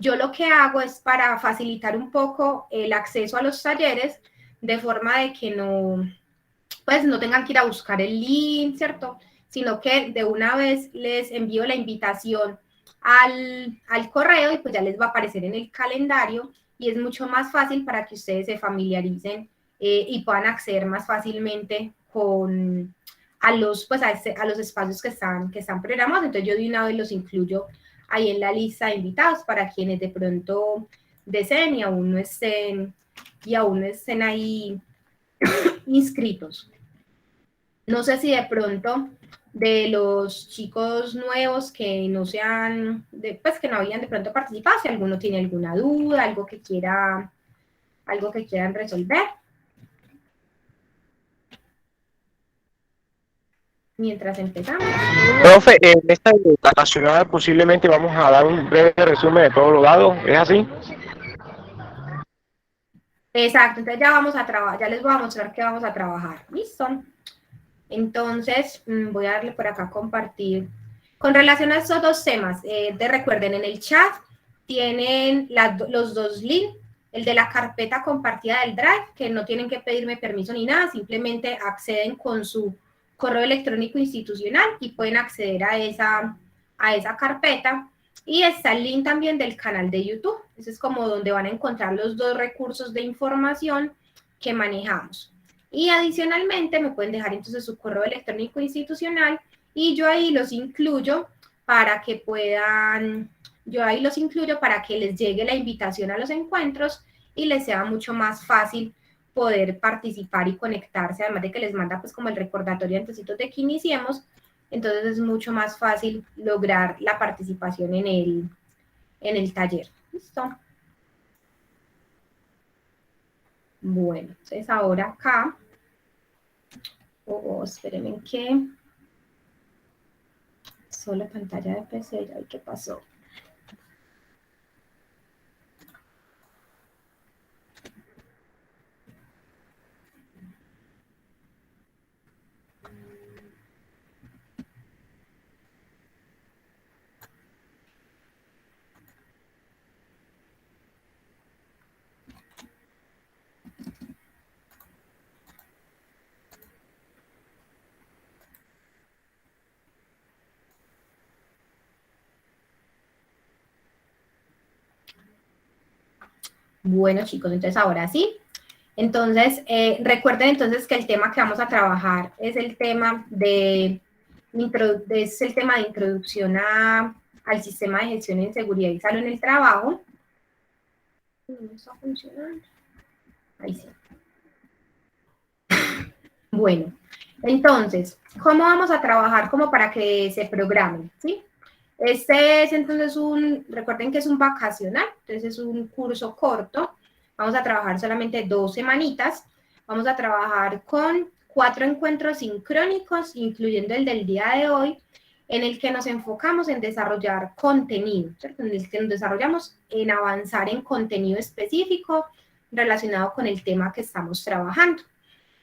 Yo lo que hago es para facilitar un poco el acceso a los talleres, de forma de que no, pues no tengan que ir a buscar el link, ¿cierto? Sino que de una vez les envío la invitación al correo y pues ya les va a aparecer en el calendario y es mucho más fácil para que ustedes se familiaricen y puedan acceder más fácilmente con a los, pues a los espacios que están programados. Entonces yo de una vez los incluyo ahí en la lista de invitados para quienes de pronto deseen y aún no estén ahí inscritos. No sé si de pronto de los chicos nuevos que no sean, pues que no habían de pronto participado, si alguno tiene alguna duda, algo que quieran resolver. Mientras empezamos. Profe, en esta nacional posiblemente vamos a dar un breve resumen de todo lo dado, ¿es así? Exacto, entonces ya vamos a trabajar, ya les voy a mostrar que vamos a trabajar. ¿Listo? Entonces, voy a darle por acá compartir. Con relación a estos dos temas, recuerden, en el chat tienen los dos links, el de la carpeta compartida del Drive, que no tienen que pedirme permiso ni nada, simplemente acceden con su correo electrónico institucional y pueden acceder a esa carpeta. Y está el link también del canal de YouTube. Ese es como donde van a encontrar los dos recursos de información que manejamos. Y adicionalmente me pueden dejar entonces su correo electrónico institucional y yo ahí los incluyo para que puedan, yo ahí los incluyo para que les llegue la invitación a los encuentros y les sea mucho más fácil poder participar y conectarse, además de que les manda pues como el recordatorio antes de que iniciemos, entonces es mucho más fácil lograr la participación en el taller. ¿Listo? Bueno, entonces ahora acá, espérenme que solo pantalla de PC, ¿y qué pasó? Bueno, chicos, entonces ahora sí. Entonces, recuerden entonces que el tema que vamos a trabajar es el tema de introducción al sistema de gestión en seguridad y salud en el trabajo. No está funcionando. Ahí sí. Bueno, entonces, ¿cómo vamos a trabajar como para que se programen? ¿Sí? Este es entonces recuerden que es un vacacional, entonces es un curso corto. Vamos a trabajar solamente 2 semanitas. Vamos a trabajar con 4 encuentros sincrónicos, incluyendo el del día de hoy, en el que nos enfocamos en desarrollar contenido, ¿cierto? En el que nos desarrollamos en avanzar en contenido específico relacionado con el tema que estamos trabajando.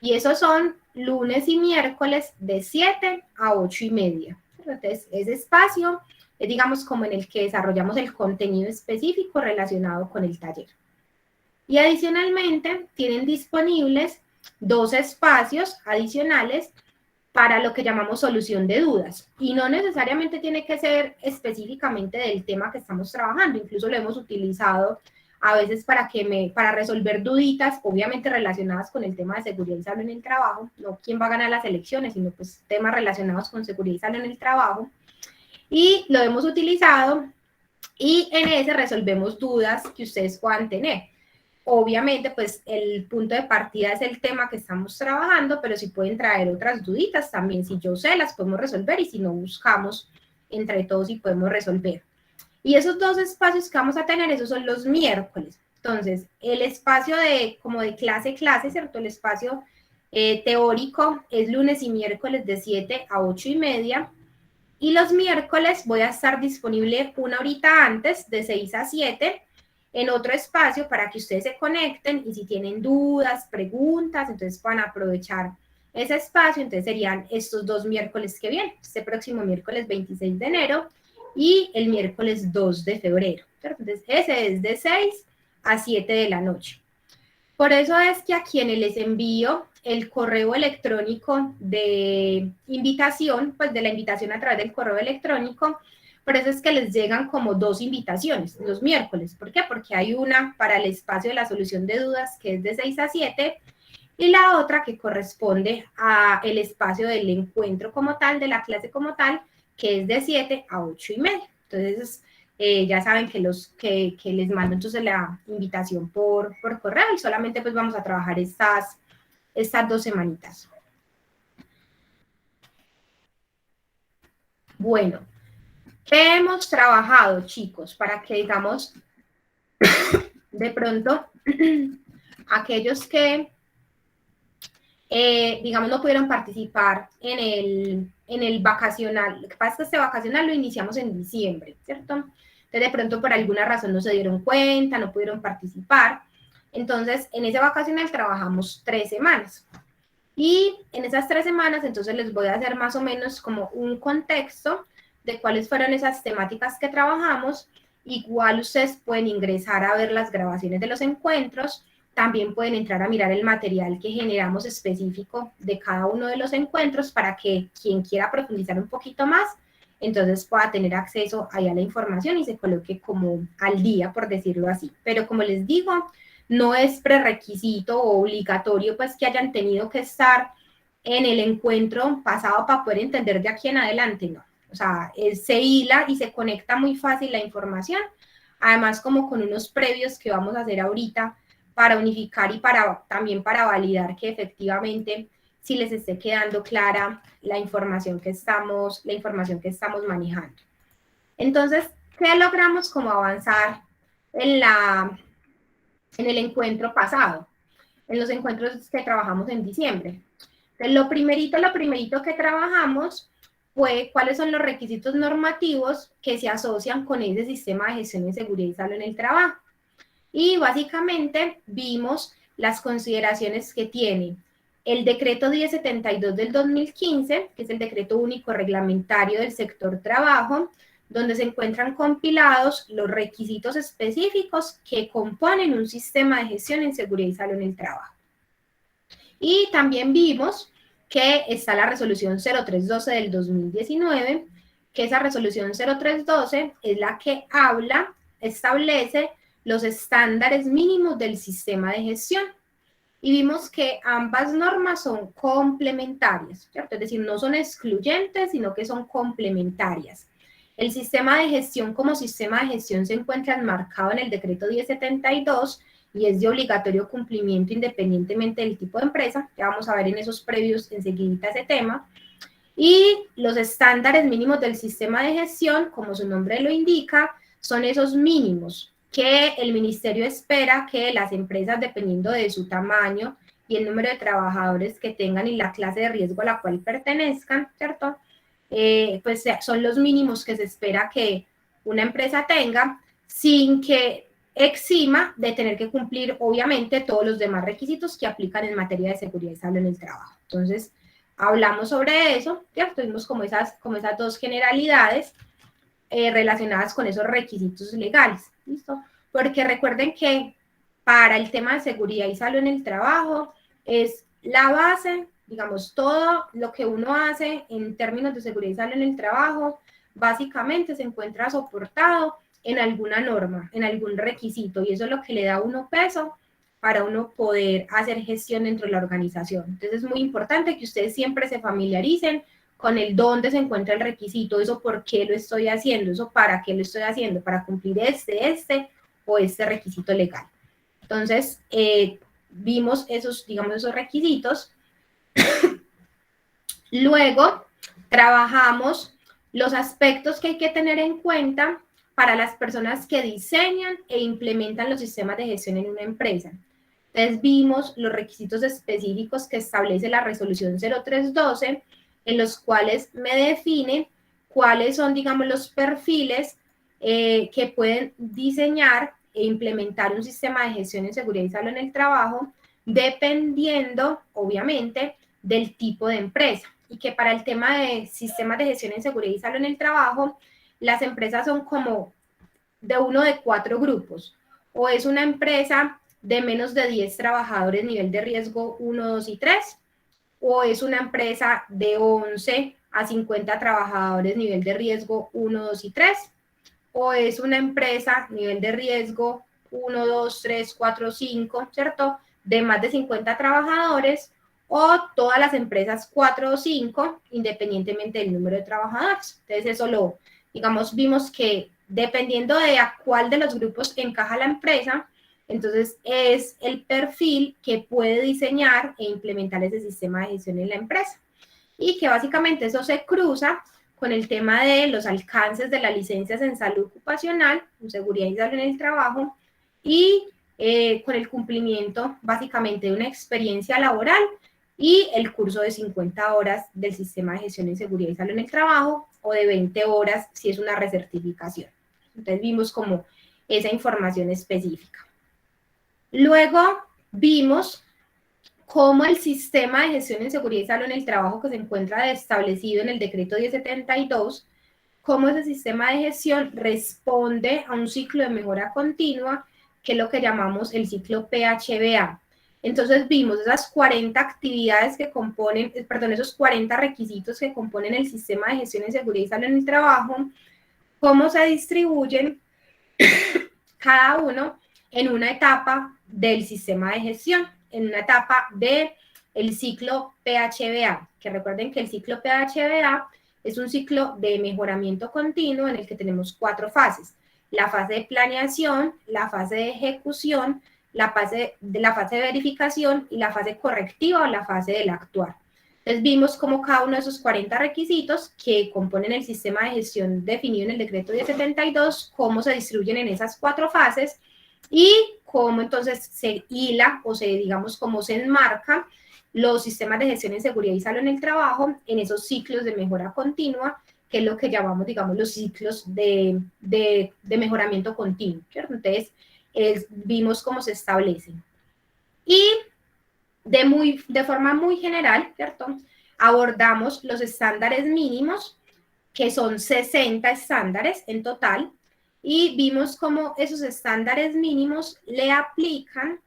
Y esos son lunes y miércoles de 7 a 8:30. Entonces, ese espacio es, digamos, como en el que desarrollamos el contenido específico relacionado con el taller. Y adicionalmente, tienen disponibles 2 espacios adicionales para lo que llamamos solución de dudas. Y no necesariamente tiene que ser específicamente del tema que estamos trabajando, incluso lo hemos utilizado a veces para resolver duditas, obviamente relacionadas con el tema de seguridad y salud en el trabajo, no quién va a ganar las elecciones, sino pues temas relacionados con seguridad y salud en el trabajo. Y lo hemos utilizado y en ese resolvemos dudas que ustedes puedan tener. Obviamente, pues el punto de partida es el tema que estamos trabajando, pero si pueden traer otras duditas también, si yo sé, las podemos resolver y si no, buscamos entre todos y podemos resolver. Y esos 2 espacios que vamos a tener, esos son los miércoles. Entonces, el espacio como de clase, ¿cierto? El espacio teórico es lunes y miércoles de 7 a 8:30. Y los miércoles voy a estar disponible una horita antes, de 6 a 7, en otro espacio para que ustedes se conecten y si tienen dudas, preguntas, entonces van a aprovechar ese espacio. Entonces serían estos 2 miércoles que vienen, este próximo miércoles 26 de enero y el miércoles 2 de febrero. ¿Cierto? Entonces, ese es de 6 a 7 de la noche. Por eso es que a quienes les envío el correo electrónico de invitación, pues de la invitación a través del correo electrónico, por eso es que les llegan como 2 invitaciones los miércoles. ¿Por qué? Porque hay una para el espacio de la solución de dudas, que es de 6 a 7, y la otra que corresponde al espacio del encuentro como tal, de la clase como tal, que es de 7 a 8 y media. Entonces, ya saben que les mando entonces la invitación por correo, y solamente pues vamos a trabajar estas 2 semanitas. Bueno, ¿qué hemos trabajado, chicos? Para que, digamos, de pronto, aquellos que, digamos, no pudieron participar en el vacacional. Lo que pasa es que este vacacional lo iniciamos en diciembre, ¿cierto? Entonces, de pronto, por alguna razón no se dieron cuenta, no pudieron participar. Entonces, en ese vacacional trabajamos 3 semanas. Y en esas 3 semanas, entonces les voy a hacer más o menos como un contexto de cuáles fueron esas temáticas que trabajamos. Igual ustedes pueden ingresar a ver las grabaciones de los encuentros, también pueden entrar a mirar el material que generamos específico de cada uno de los encuentros para que quien quiera profundizar un poquito más, entonces pueda tener acceso ahí a la información y se coloque como al día, por decirlo así. Pero como les digo, no es prerequisito o obligatorio pues que hayan tenido que estar en el encuentro pasado para poder entender de aquí en adelante, no. O sea, se hila y se conecta muy fácil la información, además como con unos previos que vamos a hacer ahorita para unificar y también para validar que efectivamente sí les esté quedando clara la información que estamos manejando. Entonces, ¿qué logramos como avanzar en el encuentro pasado, en los encuentros que trabajamos en diciembre? Entonces, lo primerito que trabajamos fue cuáles son los requisitos normativos que se asocian con ese sistema de gestión de seguridad y salud en el trabajo. Y básicamente vimos las consideraciones que tiene el decreto 1072 del 2015, que es el decreto único reglamentario del sector trabajo, donde se encuentran compilados los requisitos específicos que componen un sistema de gestión en seguridad y salud en el trabajo. Y también vimos que está la resolución 0312 del 2019, que esa resolución 0312 es la que establece los estándares mínimos del sistema de gestión. Y vimos que ambas normas son complementarias, ¿cierto? Es decir, no son excluyentes, sino que son complementarias. El sistema de gestión como sistema de gestión se encuentra enmarcado en el decreto 1072 y es de obligatorio cumplimiento independientemente del tipo de empresa. Ya vamos a ver en esos previos enseguida ese tema. Y los estándares mínimos del sistema de gestión, como su nombre lo indica, son esos mínimos que el ministerio espera que las empresas, dependiendo de su tamaño y el número de trabajadores que tengan y la clase de riesgo a la cual pertenezcan, ¿cierto? Pues son los mínimos que se espera que una empresa tenga sin que exima de tener que cumplir, obviamente, todos los demás requisitos que aplican en materia de seguridad y salud en el trabajo. Entonces, hablamos sobre eso, ¿cierto? Tuvimos como esas 2 generalidades relacionadas con esos requisitos legales, ¿listo? Porque recuerden que para el tema de seguridad y salud en el trabajo es la base, digamos, todo lo que uno hace en términos de seguridad y salud en el trabajo, básicamente se encuentra soportado en alguna norma, en algún requisito, y eso es lo que le da a uno peso para uno poder hacer gestión dentro de la organización. Entonces es muy importante que ustedes siempre se familiaricen con el dónde se encuentra el requisito, eso por qué lo estoy haciendo, eso para qué lo estoy haciendo, para cumplir este o este requisito legal. Entonces, vimos esos requisitos. Luego, trabajamos los aspectos que hay que tener en cuenta para las personas que diseñan e implementan los sistemas de gestión en una empresa. Entonces, vimos los requisitos específicos que establece la resolución 0312, en los cuales me define cuáles son, digamos, los perfiles que pueden diseñar e implementar un sistema de gestión en seguridad y salud en el trabajo, dependiendo, obviamente, del tipo de empresa. Y que para el tema de sistemas de gestión en seguridad y salud en el trabajo, las empresas son como de uno de 4 grupos. O es una empresa de menos de 10 trabajadores, nivel de riesgo 1, 2 y 3, o es una empresa de 11 a 50 trabajadores, nivel de riesgo 1, 2 y 3, o es una empresa nivel de riesgo 1, 2, 3, 4, 5, ¿cierto? De más de 50 trabajadores, o todas las empresas 4 o 5, independientemente del número de trabajadores. Entonces, eso lo, digamos, vimos que dependiendo de a cuál de los grupos encaja la empresa, entonces es el perfil que puede diseñar e implementar ese sistema de gestión en la empresa. Y que básicamente eso se cruza con el tema de los alcances de las licencias en salud ocupacional, en seguridad y salud en el trabajo, y con el cumplimiento básicamente de una experiencia laboral y el curso de 50 horas del sistema de gestión en seguridad y salud en el trabajo, o de 20 horas si es una recertificación. Entonces vimos como esa información específica. Luego vimos cómo el sistema de gestión en seguridad y salud en el trabajo que se encuentra establecido en el decreto 1072, cómo ese sistema de gestión responde a un ciclo de mejora continua, que es lo que llamamos el ciclo PHBA. Entonces vimos esas 40 actividades que componen, perdón, esos 40 requisitos que componen el sistema de gestión en seguridad y salud en el trabajo, cómo se distribuyen cada uno en una etapa del sistema de gestión, en una etapa del ciclo PHBA, que recuerden que el ciclo PHBA es un ciclo de mejoramiento continuo en el que tenemos 4 fases: la fase de planeación, la fase de ejecución, la fase de verificación y la fase correctiva o la fase del actuar. Entonces vimos cómo cada uno de esos 40 requisitos que componen el sistema de gestión definido en el decreto 1072, cómo se distribuyen en esas 4 fases y cómo entonces se hila o se, digamos, cómo se enmarca los sistemas de gestión en seguridad y salud en el trabajo en esos ciclos de mejora continua, que es lo que llamamos, digamos, los ciclos de mejoramiento continuo, ¿cierto? Entonces, vimos cómo se establecen. Y de forma muy general, ¿cierto? Abordamos los estándares mínimos, que son 60 estándares en total, y vimos cómo esos estándares mínimos le aplican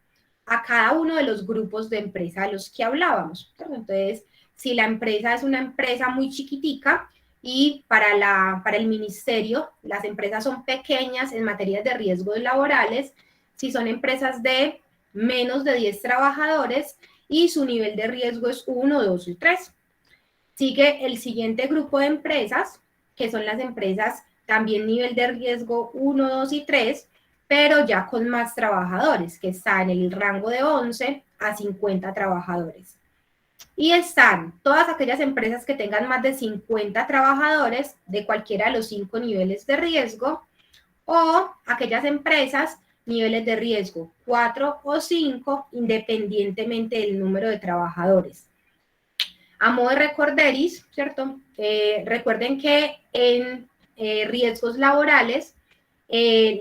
a cada uno de los grupos de empresa de los que hablábamos, ¿cierto? Entonces, si la empresa es una empresa muy chiquitica y para el ministerio las empresas son pequeñas en materia de riesgos laborales, si son empresas de menos de 10 trabajadores y su nivel de riesgo es 1, 2 y 3. Sigue el siguiente grupo de empresas, que son las empresas también nivel de riesgo 1, 2 y 3, pero ya con más trabajadores, que está en el rango de 11 a 50 trabajadores. Y están todas aquellas empresas que tengan más de 50 trabajadores de cualquiera de los 5 niveles de riesgo, o aquellas empresas niveles de riesgo 4 o 5, independientemente del número de trabajadores. A modo de recorderis, ¿cierto? Recuerden que en riesgos laborales,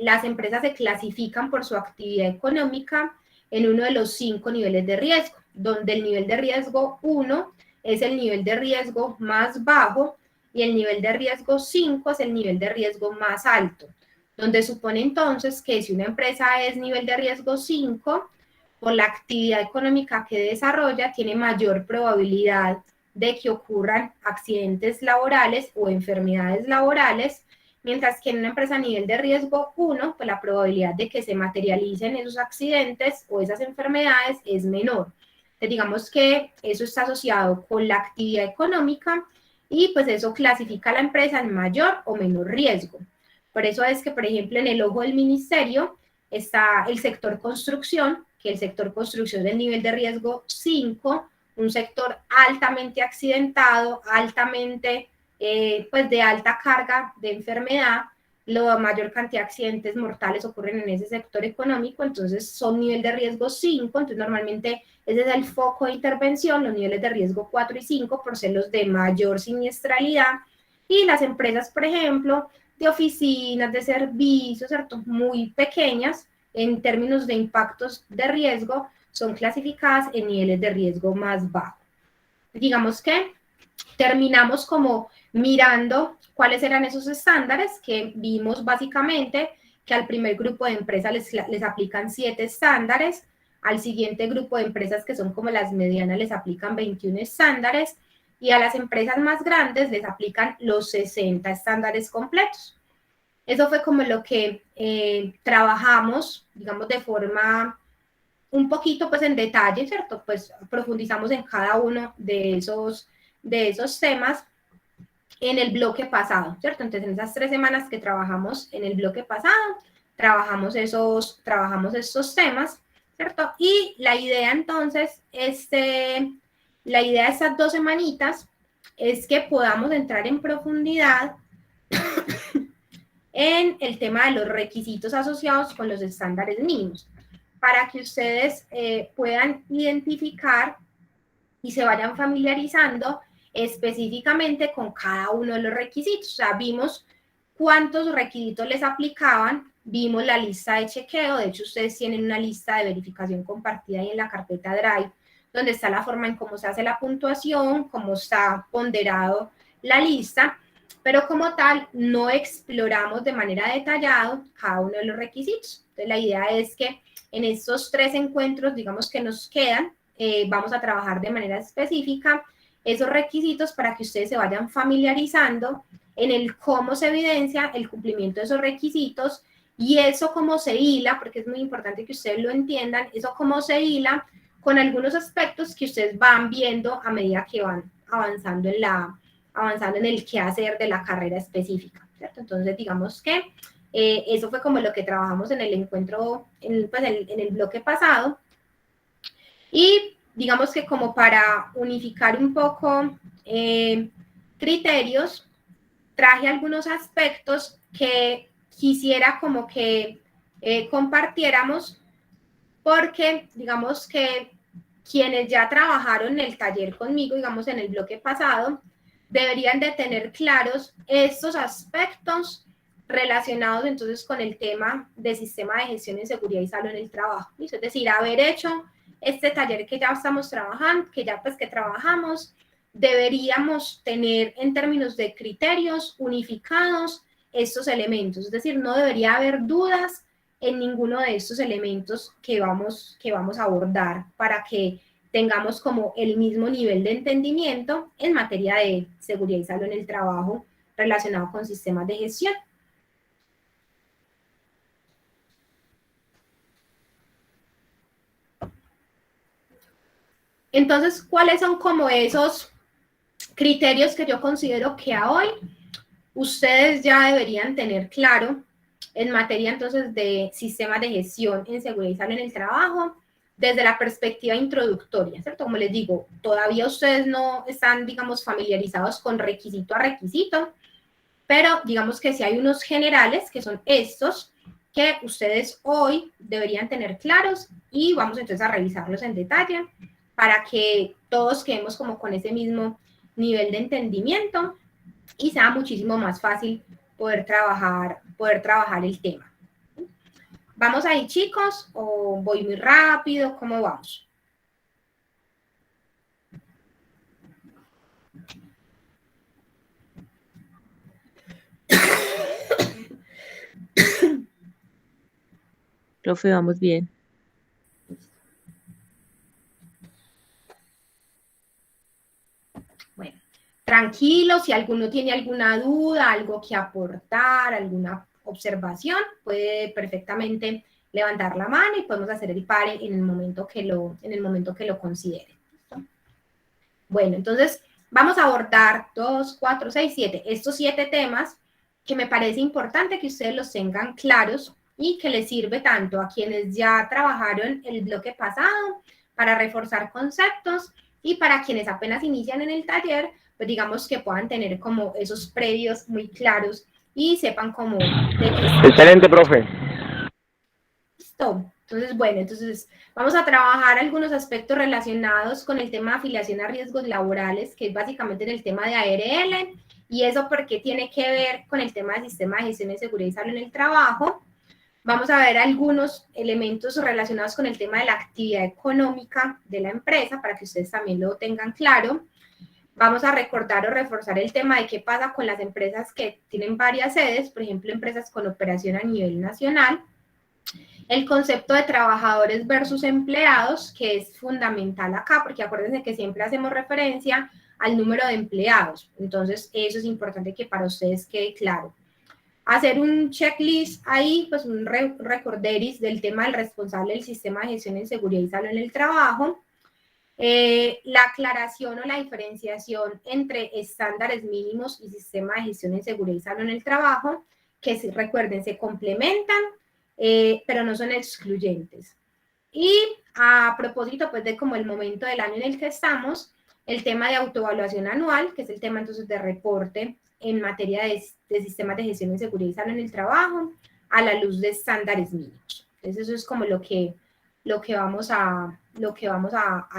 las empresas se clasifican por su actividad económica en uno de los 5 niveles de riesgo, donde el nivel de riesgo 1 es el nivel de riesgo más bajo y el nivel de riesgo 5 es el nivel de riesgo más alto, donde supone entonces que si una empresa es nivel de riesgo 5, por la actividad económica que desarrolla, tiene mayor probabilidad de que ocurran accidentes laborales o enfermedades laborales, mientras que en una empresa a nivel de riesgo 1, pues la probabilidad de que se materialicen esos accidentes o esas enfermedades es menor. Entonces, digamos que eso está asociado con la actividad económica y pues eso clasifica a la empresa en mayor o menor riesgo. Por eso es que, por ejemplo, en el ojo del ministerio está el sector construcción, que el sector construcción del nivel de riesgo 5, un sector altamente accidentado, altamente, pues de alta carga de enfermedad, la mayor cantidad de accidentes mortales ocurren en ese sector económico, entonces son nivel de riesgo 5, entonces normalmente ese es el foco de intervención, los niveles de riesgo 4 y 5 por ser los de mayor siniestralidad, y las empresas, por ejemplo, de oficinas, de servicios, ¿cierto? Muy pequeñas en términos de impactos de riesgo, son clasificadas en niveles de riesgo más bajo. Digamos que terminamos como mirando ¿Cuáles eran esos estándares? Que vimos básicamente que al primer grupo de empresas les aplican 7 estándares, al siguiente grupo de empresas que son como las medianas les aplican 21 estándares, y a las empresas más grandes les aplican los 60 estándares completos. Eso fue como lo que trabajamos, digamos, de forma un poquito pues en detalle, ¿cierto? Pues profundizamos en cada uno de esos temas en el bloque pasado, ¿cierto? Entonces, en esas 3 semanas que trabajamos en el bloque pasado, trabajamos estos temas, ¿cierto? Y la idea entonces, la idea de estas 2 semanitas es que podamos entrar en profundidad en el tema de los requisitos asociados con los estándares mínimos, para que ustedes puedan identificar y se vayan familiarizando específicamente con cada uno de los requisitos. O sea, vimos cuántos requisitos les aplicaban, vimos la lista de chequeo, de hecho ustedes tienen una lista de verificación compartida ahí en la carpeta Drive, donde está la forma en cómo se hace la puntuación, cómo está ponderado la lista, pero como tal no exploramos de manera detallada cada uno de los requisitos. Entonces la idea es que en estos 3 encuentros, digamos que nos quedan, vamos a trabajar de manera específica esos requisitos para que ustedes se vayan familiarizando en el cómo se evidencia el cumplimiento de esos requisitos y eso cómo se hila, porque es muy importante que ustedes lo entiendan, eso cómo se hila con algunos aspectos que ustedes van viendo a medida que van avanzando en el quehacer de la carrera específica, ¿cierto? Entonces, digamos que eso fue como lo que trabajamos en el encuentro, en el bloque pasado. Y digamos que como para unificar un poco criterios, traje algunos aspectos que quisiera como que compartiéramos, porque digamos que quienes ya trabajaron en el taller conmigo, digamos en el bloque pasado, deberían de tener claros estos aspectos relacionados entonces con el tema de sistema de gestión en seguridad y salud en el trabajo. ¿Listo? Es decir, haber hecho este taller que ya estamos trabajando, que ya pues que trabajamos, deberíamos tener en términos de criterios unificados estos elementos. Es decir, no debería haber dudas en ninguno de estos elementos que vamos a abordar para que tengamos como el mismo nivel de entendimiento en materia de seguridad y salud en el trabajo relacionado con sistemas de gestión. Entonces, ¿cuáles son como esos criterios que yo considero que a hoy ustedes ya deberían tener claro en materia entonces de sistemas de gestión en seguridad y salud en el trabajo desde la perspectiva introductoria, ¿cierto? Como les digo, todavía ustedes no están, digamos, familiarizados con requisito a requisito, pero digamos que sí hay unos generales que son estos que ustedes hoy deberían tener claros y vamos entonces a revisarlos en detalle para que todos quedemos como con ese mismo nivel de entendimiento y sea muchísimo más fácil poder trabajar el tema. ¿Vamos ahí, chicos? ¿O voy muy rápido? ¿Cómo vamos? Profe, vamos bien. Bueno, tranquilo, si alguno tiene alguna duda, algo que aportar, alguna observación, puede perfectamente levantar la mano y podemos hacer el pare en el momento que lo considere. ¿Listo? Bueno, entonces vamos a abordar 2, 4, 6, 7, estos 7 temas que me parece importante que ustedes los tengan claros y que les sirve tanto a quienes ya trabajaron el bloque pasado para reforzar conceptos y para quienes apenas inician en el taller, pues digamos que puedan tener como esos previos muy claros y sepan cómo de qué. Excelente, profe. Listo. Entonces, bueno, vamos a trabajar algunos aspectos relacionados con el tema de afiliación a riesgos laborales, que es básicamente en el tema de ARL, y eso porque tiene que ver con el tema del sistema de gestión de seguridad y salud en el trabajo. Vamos a ver algunos elementos relacionados con el tema de la actividad económica de la empresa, para que ustedes también lo tengan claro. Vamos a recordar o reforzar el tema de qué pasa con las empresas que tienen varias sedes, por ejemplo, empresas con operación a nivel nacional. El concepto de trabajadores versus empleados, que es fundamental acá, porque acuérdense que siempre hacemos referencia al número de empleados. Entonces, eso es importante que para ustedes quede claro. Hacer un checklist ahí, pues un recorderis del tema del responsable del sistema de gestión en seguridad y salud en el trabajo. La aclaración o la diferenciación entre estándares mínimos y sistema de gestión en seguridad y salud en el trabajo, que recuerden, se complementan, pero no son excluyentes. Y a propósito, pues, de como el momento del año en el que estamos, el tema de autoevaluación anual, que es el tema entonces de reporte en materia de sistemas de gestión en seguridad y salud en el trabajo, a la luz de estándares mínimos. Entonces, eso es como lo que vamos a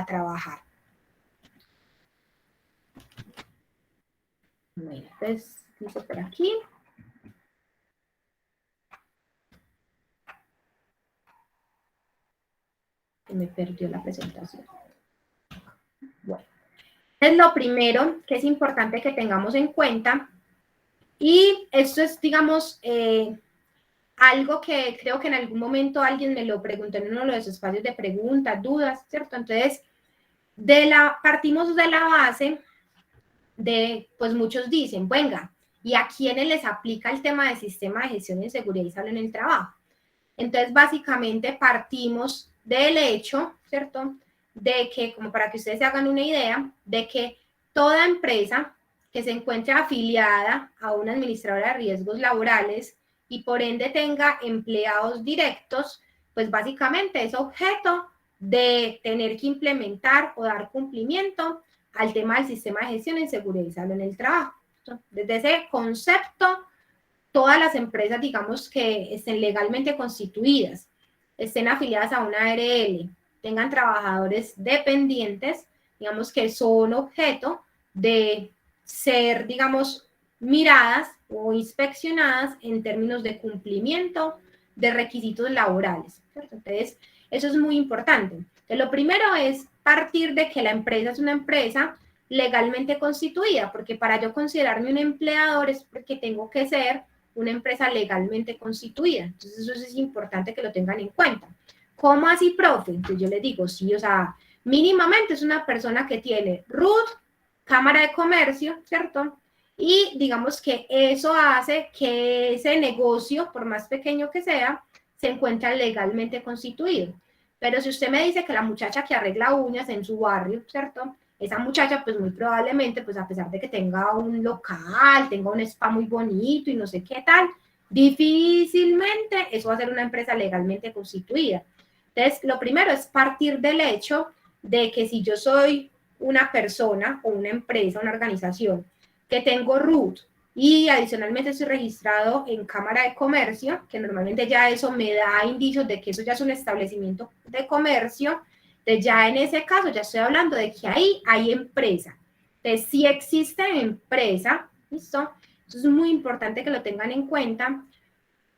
trabajar. Bueno, entonces, dice por aquí. Me perdió la presentación. Bueno, es lo primero que es importante que tengamos en cuenta. Y esto es, digamos, algo que creo que en algún momento alguien me lo preguntó en uno de los espacios de preguntas, dudas, ¿cierto? Entonces, partimos de la base de, pues muchos dicen, venga, ¿y a quiénes les aplica el tema de sistema de gestión en seguridad y salud en el trabajo? Entonces, básicamente partimos del hecho, ¿cierto? De que, como para que ustedes se hagan una idea, de que toda empresa que se encuentre afiliada a una administradora de riesgos laborales y por ende tenga empleados directos, pues básicamente es objeto de tener que implementar o dar cumplimiento al tema del sistema de gestión en seguridad y salud en el trabajo. Desde ese concepto, todas las empresas, digamos, que estén legalmente constituidas, estén afiliadas a una ARL, tengan trabajadores dependientes, digamos, que son objeto de ser, digamos, miradas o inspeccionadas en términos de cumplimiento de requisitos laborales, ¿cierto? Entonces, eso es muy importante. Entonces, lo primero es partir de que la empresa es una empresa legalmente constituida, porque para yo considerarme un empleador es porque tengo que ser una empresa legalmente constituida. Entonces, eso es importante que lo tengan en cuenta. ¿Cómo así, profe? Entonces, yo les digo, sí, o sea, mínimamente es una persona que tiene RUT, Cámara de Comercio, ¿cierto? Y digamos que eso hace que ese negocio, por más pequeño que sea, se encuentre legalmente constituido. Pero si usted me dice que la muchacha que arregla uñas en su barrio, ¿cierto? Esa muchacha, pues muy probablemente, pues a pesar de que tenga un local, tenga un spa muy bonito y no sé qué tal, difícilmente eso va a ser una empresa legalmente constituida. Entonces, lo primero es partir del hecho de que si yo soy una persona o una empresa, una organización, que tengo RUT y adicionalmente estoy registrado en Cámara de Comercio, que normalmente ya eso me da indicios de que eso ya es un establecimiento de comercio, entonces ya en ese caso ya estoy hablando de que ahí hay empresa. Entonces, si existe empresa, ¿listo? Eso es muy importante que lo tengan en cuenta.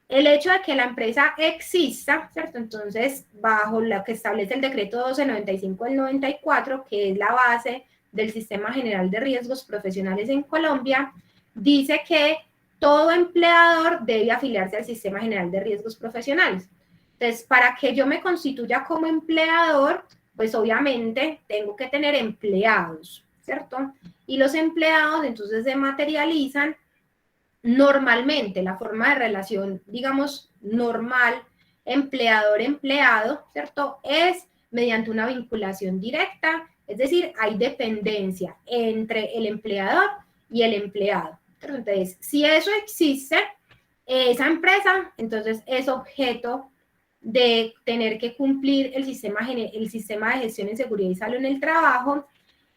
El hecho de que la empresa exista, ¿cierto? Entonces, bajo lo que establece el decreto 1295 del 94, que es la base del Sistema General de Riesgos Profesionales en Colombia, dice que todo empleador debe afiliarse al Sistema General de Riesgos Profesionales. Entonces, para que yo me constituya como empleador, pues obviamente tengo que tener empleados, ¿cierto? Y los empleados entonces se materializan normalmente, la forma de relación, digamos, normal, empleador-empleado, ¿cierto? Es mediante una vinculación directa, es decir, hay dependencia entre el empleador y el empleado. Entonces, si eso existe, esa empresa, entonces es objeto de tener que cumplir el sistema de gestión en seguridad y salud en el trabajo.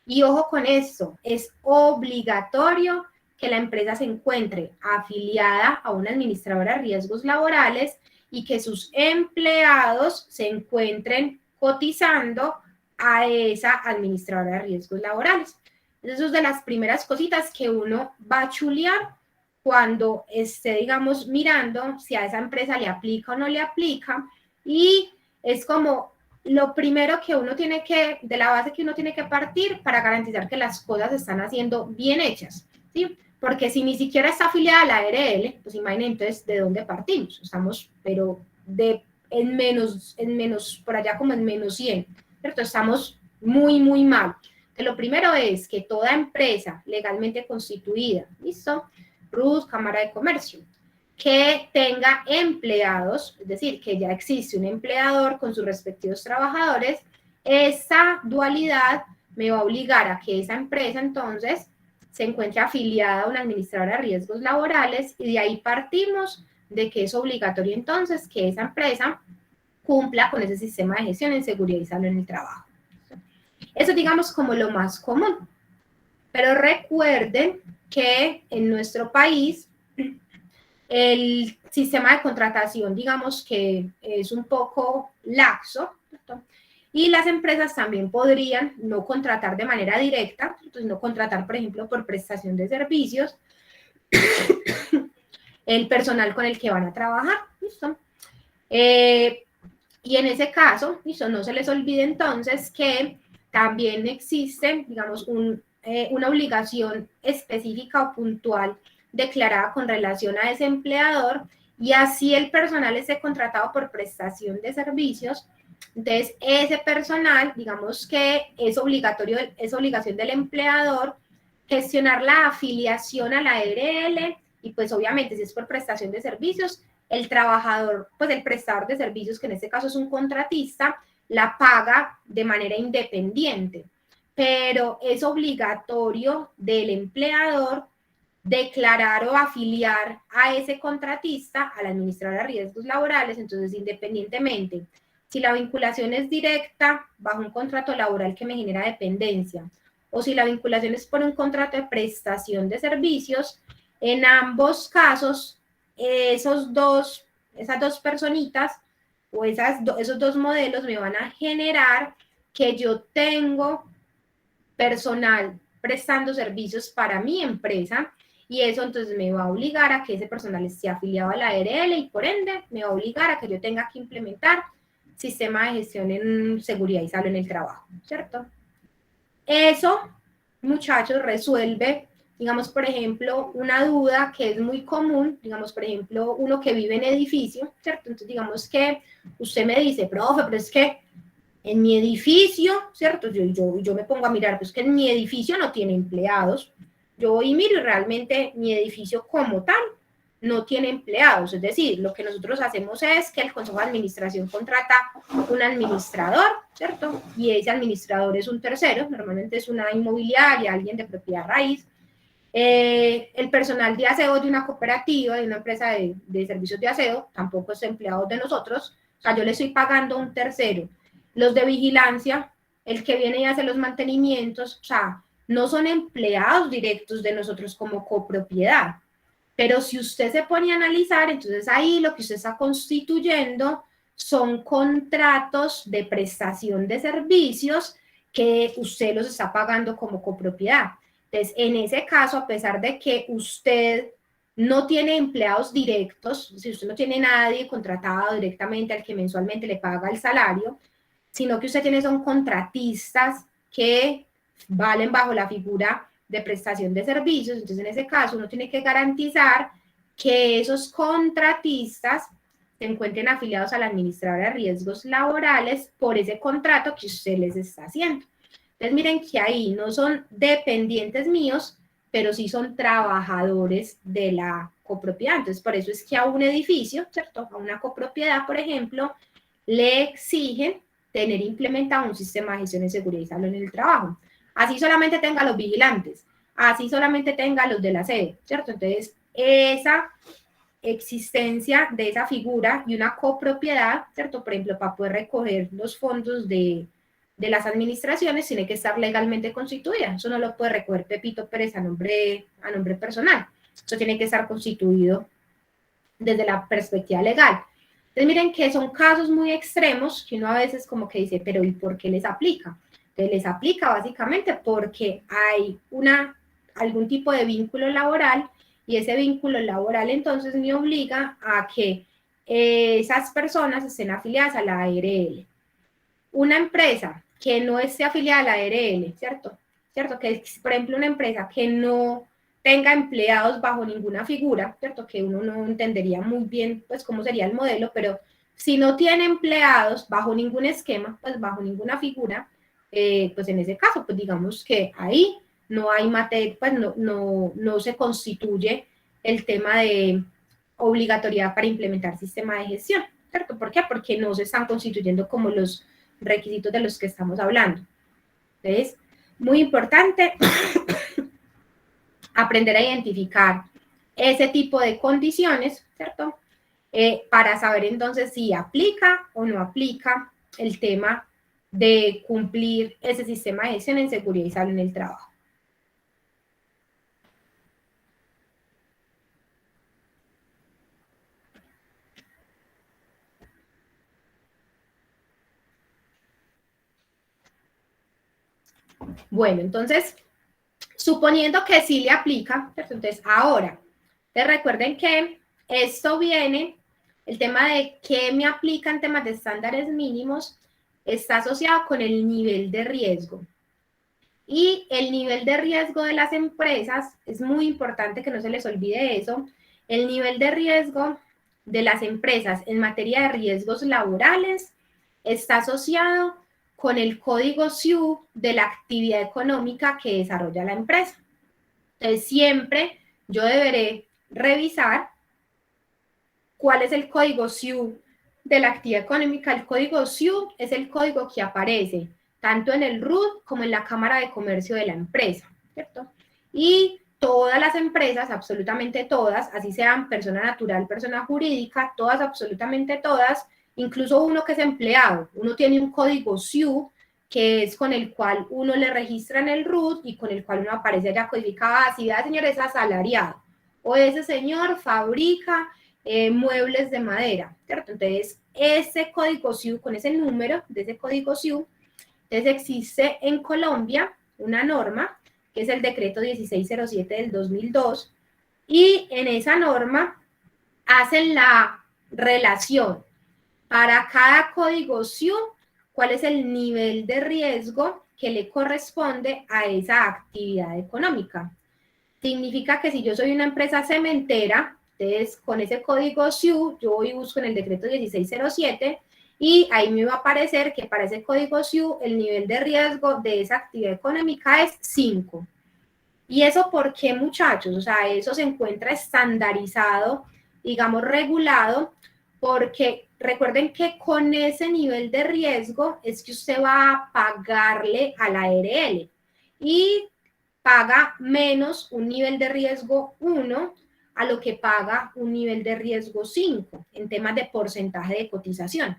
Y ojo con esto, es obligatorio que la empresa se encuentre afiliada a una administradora de riesgos laborales y que sus empleados se encuentren cotizando a esa administradora de riesgos laborales. Eso es de las primeras cositas que uno va a chulear cuando esté, digamos, mirando si a esa empresa le aplica o no le aplica. Y es como lo primero que uno tiene que, de la base que uno tiene que partir para garantizar que las cosas se están haciendo bien hechas, ¿sí? Porque si ni siquiera está afiliada a la ARL, pues imaginen entonces de dónde partimos. Estamos, pero en menos, por allá como en menos 100, ¿cierto? Estamos muy, muy mal. Entonces, lo primero es que toda empresa legalmente constituida, ¿listo? RUT, Cámara de Comercio, que tenga empleados, es decir, que ya existe un empleador con sus respectivos trabajadores, esa dualidad me va a obligar a que esa empresa entonces se encuentre afiliada a una administradora de riesgos laborales y de ahí partimos de que es obligatorio entonces que esa empresa cumpla con ese sistema de gestión en seguridad y salud en el trabajo. Eso digamos como lo más común. Pero recuerden que en nuestro país el sistema de contratación, digamos que es un poco laxo, ¿cierto? Y las empresas también podrían no contratar de manera directa, no contratar, por ejemplo, por prestación de servicios, el personal con el que van a trabajar, ¿listo? Y en ese caso, ¿listo? No se les olvide entonces que también existe, digamos, una obligación específica o puntual declarada con relación a ese empleador y así el personal esté contratado por prestación de servicios. Entonces, ese personal, digamos que es obligatorio, es obligación del empleador gestionar la afiliación a la ARL y pues obviamente si es por prestación de servicios, el trabajador, pues el prestador de servicios, que en este caso es un contratista, la paga de manera independiente, pero es obligatorio del empleador declarar o afiliar a ese contratista al administrador de riesgos laborales. Entonces, independientemente, si la vinculación es directa bajo un contrato laboral que me genera dependencia, o si la vinculación es por un contrato de prestación de servicios, en ambos casos, esas dos personitas o esos dos modelos me van a generar que yo tengo personal prestando servicios para mi empresa y eso entonces me va a obligar a que ese personal esté afiliado a la ARL y por ende me va a obligar a que yo tenga que implementar sistema de gestión en seguridad y salud en el trabajo, ¿cierto? Eso, muchachos, resuelve, digamos, por ejemplo, una duda que es muy común, digamos, por ejemplo, uno que vive en edificio, ¿cierto? Entonces, digamos que usted me dice, profe, pero es que en mi edificio, ¿cierto? Yo me pongo a mirar, pues que en mi edificio no tiene empleados. Yo voy y miro y realmente mi edificio como tal no tiene empleados. Es decir, lo que nosotros hacemos es que el Consejo de Administración contrata un administrador, ¿cierto? Y ese administrador es un tercero, normalmente es una inmobiliaria, alguien de propiedad raíz. El personal de aseo de una cooperativa, de una empresa de servicios de aseo, tampoco es empleado de nosotros. O sea, yo le estoy pagando a un tercero. Los de vigilancia, el que viene y hace los mantenimientos, o sea, no son empleados directos de nosotros como copropiedad. Pero si usted se pone a analizar, entonces ahí lo que usted está constituyendo son contratos de prestación de servicios que usted los está pagando como copropiedad. Entonces, en ese caso, a pesar de que usted no tiene empleados directos, si usted no tiene nadie contratado directamente al que mensualmente le paga el salario, sino que usted tiene son contratistas que valen bajo la figura de prestación de servicios. Entonces, en ese caso, uno tiene que garantizar que esos contratistas se encuentren afiliados a la administradora de riesgos laborales por ese contrato que usted les está haciendo. Entonces, miren que ahí no son dependientes míos, pero sí son trabajadores de la copropiedad. Entonces, por eso es que a un edificio, ¿cierto? A una copropiedad, por ejemplo, le exigen tener implementado un sistema de gestión de seguridad y salud en el trabajo. Así solamente tenga los vigilantes, así solamente tenga los del aseo, ¿cierto? Entonces, esa existencia de esa figura y una copropiedad, ¿cierto? Por ejemplo, para poder recoger los fondos de las administraciones, tiene que estar legalmente constituida. Eso no lo puede recoger Pepito Pérez a nombre personal. Eso tiene que estar constituido desde la perspectiva legal. Entonces, miren que son casos muy extremos que uno a veces como que dice, pero ¿y por qué les aplica? Entonces, les aplica básicamente porque hay algún tipo de vínculo laboral y ese vínculo laboral entonces me obliga a que esas personas estén afiliadas a la ARL. una empresa que no esté afiliada a la ARL, ¿cierto? ¿Cierto? Que es, por ejemplo, una empresa que no tenga empleados bajo ninguna figura, ¿cierto? Que uno no entendería muy bien, pues, cómo sería el modelo, pero si no tiene empleados bajo ningún esquema, pues, bajo ninguna figura, pues, en ese caso, pues, digamos que ahí no hay materia, pues, no se constituye el tema de obligatoriedad para implementar sistema de gestión, ¿cierto? ¿Por qué? Porque no se están constituyendo como los requisitos de los que estamos hablando. Entonces, muy importante aprender a identificar ese tipo de condiciones, ¿cierto? Para saber entonces si aplica o no aplica el tema de cumplir ese sistema de gestión en seguridad y salud en el trabajo. Bueno, entonces, suponiendo que sí le aplica, ¿cierto? Entonces, ahora, recuerden que esto viene, el tema de qué me aplica en temas de estándares mínimos, está asociado con el nivel de riesgo. Y el nivel de riesgo de las empresas, es muy importante que no se les olvide eso, el nivel de riesgo de las empresas en materia de riesgos laborales está asociado con el código SIU de la actividad económica que desarrolla la empresa. Entonces, siempre yo deberé revisar cuál es el código SIU de la actividad económica. El código SIU es el código que aparece tanto en el RUT como en la Cámara de Comercio de la empresa, ¿cierto? Y todas las empresas, absolutamente todas, así sean persona natural, persona jurídica, todas, absolutamente todas, incluso uno que es empleado, uno tiene un código SIU que es con el cual uno le registra en el RUT y con el cual uno aparece allá codificado, así da, señor, es asalariado, o ese señor fabrica muebles de madera, ¿cierto? Entonces, ese código SIU, con ese número de ese código SIU, entonces existe en Colombia una norma, que es el decreto 1607 del 2002, y en esa norma hacen la relación para cada código SIU, cuál es el nivel de riesgo que le corresponde a esa actividad económica. Significa que si yo soy una empresa cementera, entonces con ese código SIU, yo voy y busco en el decreto 1607 y ahí me va a aparecer que para ese código SIU el nivel de riesgo de esa actividad económica es 5. ¿Y eso por qué, muchachos? O sea, eso se encuentra estandarizado, digamos, regulado, porque recuerden que con ese nivel de riesgo es que usted va a pagarle a la ARL. Y paga menos un nivel de riesgo 1 a lo que paga un nivel de riesgo 5 en temas de porcentaje de cotización.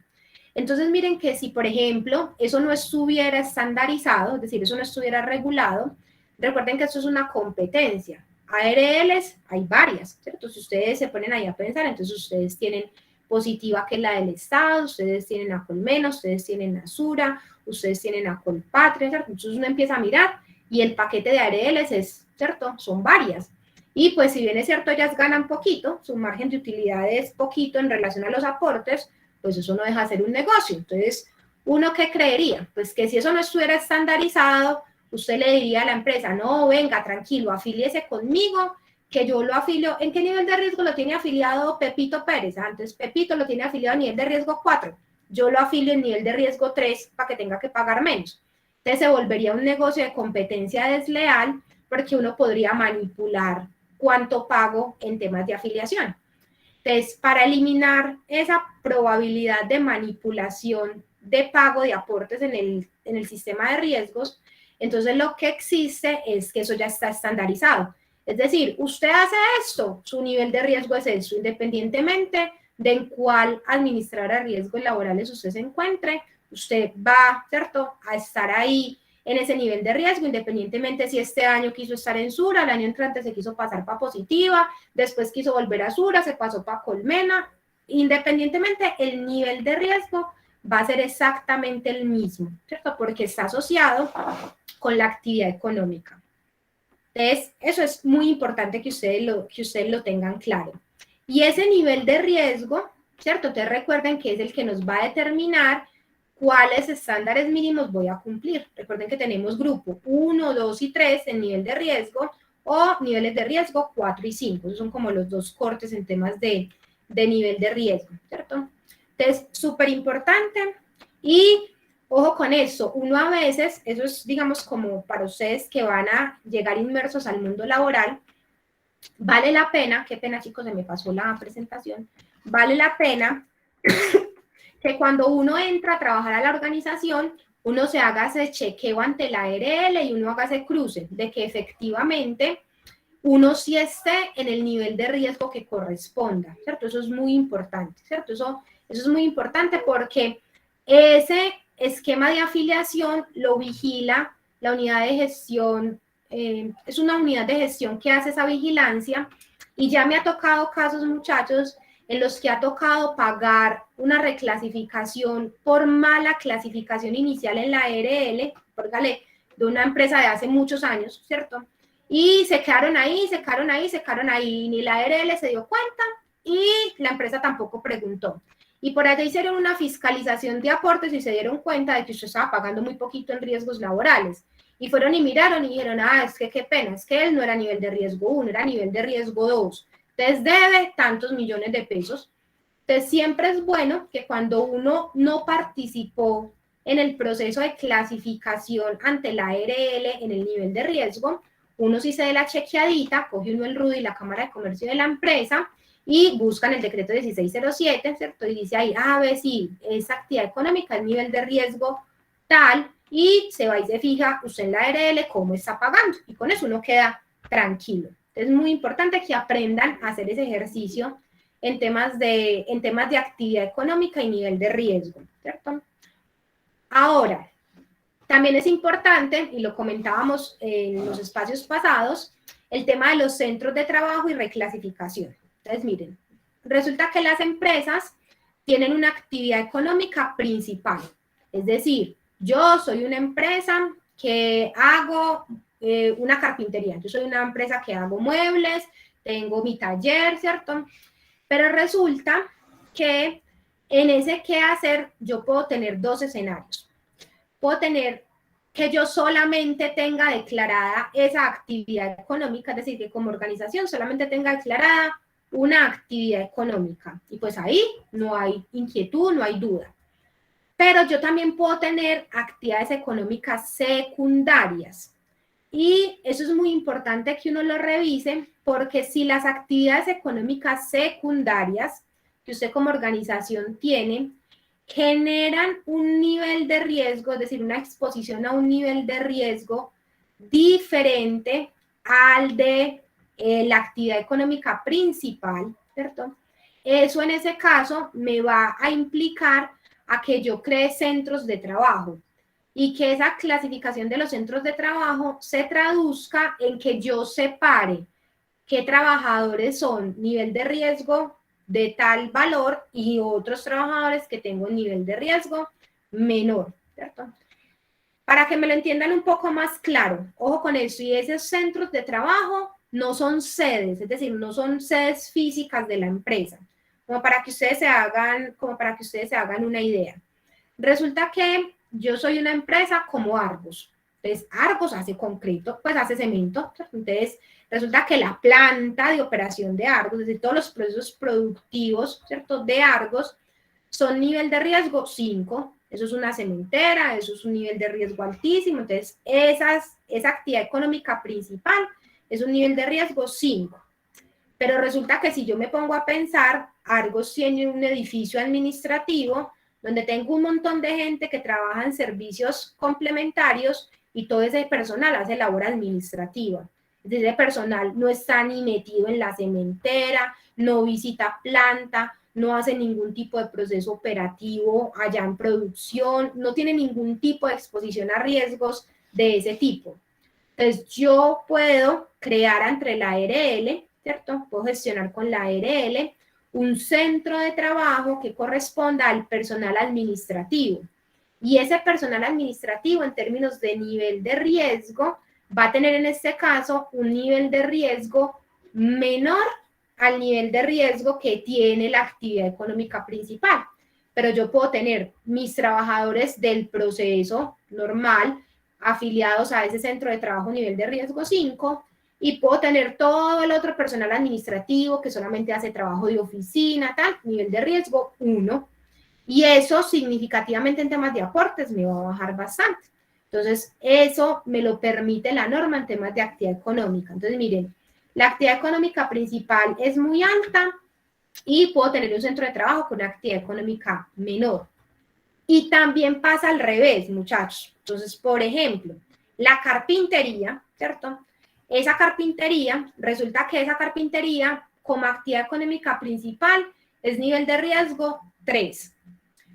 Entonces, miren que si, por ejemplo, eso no estuviera estandarizado, es decir, eso no estuviera regulado, recuerden que esto es una competencia. ARLs hay varias, ¿cierto? Si ustedes se ponen ahí a pensar, entonces ustedes tienen Positiva, que es la del Estado, ustedes tienen a Colmenos, ustedes tienen a Sura, ustedes tienen a Colpatria, ¿cierto? Entonces uno empieza a mirar y el paquete de ARLs es, ¿cierto? Son varias. Y pues si bien es cierto, ellas ganan poquito, su margen de utilidad es poquito en relación a los aportes, pues eso no deja de ser un negocio. Entonces, ¿uno qué creería? Pues que si eso no estuviera estandarizado, usted le diría a la empresa, no, venga, tranquilo, afíliese conmigo, que yo lo afilio. ¿En qué nivel de riesgo lo tiene afiliado Pepito Pérez? Entonces, Pepito lo tiene afiliado a nivel de riesgo 4. Yo lo afilio en nivel de riesgo 3 para que tenga que pagar menos. Entonces, se volvería un negocio de competencia desleal porque uno podría manipular cuánto pago en temas de afiliación. Entonces, para eliminar esa probabilidad de manipulación de pago de aportes en el sistema de riesgos, entonces lo que existe es que eso ya está estandarizado. Es decir, usted hace esto, su nivel de riesgo es eso, independientemente de en cuál administrador de riesgos laborales usted se encuentre, usted va, ¿cierto?, a estar ahí en ese nivel de riesgo, independientemente si este año quiso estar en Sura, el año entrante se quiso pasar para Positiva, después quiso volver a Sura, se pasó para Colmena, independientemente el nivel de riesgo va a ser exactamente el mismo, ¿cierto? Porque está asociado con la actividad económica. Entonces, eso es muy importante que ustedes lo tengan claro. Y ese nivel de riesgo, ¿cierto? Ustedes recuerden que es el que nos va a determinar cuáles estándares mínimos voy a cumplir. Recuerden que tenemos grupo 1, 2 y 3 en nivel de riesgo, o niveles de riesgo 4 y 5. Esos son como los dos cortes en temas de nivel de riesgo, ¿cierto? Entonces, súper importante. Y ojo con eso, uno a veces, eso es, digamos, como para ustedes que van a llegar inmersos al mundo laboral, vale la pena, qué pena chicos, se me pasó la presentación, vale la pena que cuando uno entra a trabajar a la organización, uno se haga ese chequeo ante la ARL y uno haga ese cruce de que efectivamente uno sí esté en el nivel de riesgo que corresponda, ¿cierto? Eso es muy importante, ¿cierto? Eso es muy importante porque ese esquema de afiliación lo vigila la unidad de gestión, es una unidad de gestión que hace esa vigilancia, y ya me ha tocado casos, muchachos, en los que ha tocado pagar una reclasificación por mala clasificación inicial en la ARL, póngale, de una empresa de hace muchos años, ¿cierto? Y se quedaron ahí, y ni la ARL se dio cuenta y la empresa tampoco preguntó. Y por allá hicieron una fiscalización de aportes y se dieron cuenta de que usted estaba pagando muy poquito en riesgos laborales. Y fueron y miraron y dijeron, es que qué pena, es que él no era nivel de riesgo 1, era nivel de riesgo 2. Entonces debe tantos millones de pesos. Entonces siempre es bueno que cuando uno no participó en el proceso de clasificación ante la ARL en el nivel de riesgo, uno sí se dé la chequeadita, coge uno el RUD y la Cámara de Comercio de la empresa y buscan el decreto 1607, ¿cierto? Y dice ahí, ve, sí, esa actividad económica, el nivel de riesgo tal, y se va y se fija usted en la ARL cómo está pagando, y con eso uno queda tranquilo. Es muy importante que aprendan a hacer ese ejercicio en temas de actividad económica y nivel de riesgo, ¿cierto? Ahora, también es importante, y lo comentábamos en los espacios pasados, el tema de los centros de trabajo y reclasificación. Entonces, miren, resulta que las empresas tienen una actividad económica principal. Es decir, yo soy una empresa que hago una carpintería. Yo soy una empresa que hago muebles, tengo mi taller, ¿cierto? Pero resulta que en ese qué hacer yo puedo tener dos escenarios. Puedo tener que yo solamente tenga declarada esa actividad económica, es decir, que como organización solamente tenga declarada una actividad económica. Y pues ahí no hay inquietud, no hay duda. Pero yo también puedo tener actividades económicas secundarias. Y eso es muy importante que uno lo revise, porque si las actividades económicas secundarias que usted como organización tiene generan un nivel de riesgo, es decir, una exposición a un nivel de riesgo diferente al de la actividad económica principal, ¿cierto? Eso en ese caso me va a implicar a que yo cree centros de trabajo y que esa clasificación de los centros de trabajo se traduzca en que yo separe qué trabajadores son nivel de riesgo de tal valor y otros trabajadores que tengo un nivel de riesgo menor, ¿cierto? Para que me lo entiendan un poco más claro, ojo con eso, y esos centros de trabajo no son sedes, es decir, no son sedes físicas de la empresa, como para que ustedes se hagan una idea. Resulta que yo soy una empresa como Argos. Entonces, Argos hace concreto, pues hace cemento. Entonces, resulta que la planta de operación de Argos, es decir, todos los procesos productivos, ¿cierto?, de Argos, son nivel de riesgo 5. Eso es una cementera, eso es un nivel de riesgo altísimo. Entonces, esa actividad económica principal es un nivel de riesgo 5. Pero resulta que si yo me pongo a pensar, Argos tiene un edificio administrativo donde tengo un montón de gente que trabaja en servicios complementarios y todo ese personal hace labor administrativa. Ese personal no está ni metido en la cementera, no visita planta, no hace ningún tipo de proceso operativo allá en producción, no tiene ningún tipo de exposición a riesgos de ese tipo. Entonces, yo puedo crear entre la ARL, ¿cierto? Puedo gestionar con la ARL un centro de trabajo que corresponda al personal administrativo. Y ese personal administrativo, en términos de nivel de riesgo, va a tener en este caso un nivel de riesgo menor al nivel de riesgo que tiene la actividad económica principal. pero yo puedo tener mis trabajadores del proceso normal afiliados a ese centro de trabajo nivel de riesgo 5 y puedo tener todo el otro personal administrativo que solamente hace trabajo de oficina, tal, nivel de riesgo 1. Y eso significativamente en temas de aportes me va a bajar bastante. Entonces, eso me lo permite la norma en temas de actividad económica. Entonces, miren, la actividad económica principal es muy alta y puedo tener un centro de trabajo con una actividad económica menor. Y también pasa al revés, muchachos. Entonces, por ejemplo, la carpintería, ¿cierto? Esa carpintería, resulta que esa carpintería como actividad económica principal es nivel de riesgo 3.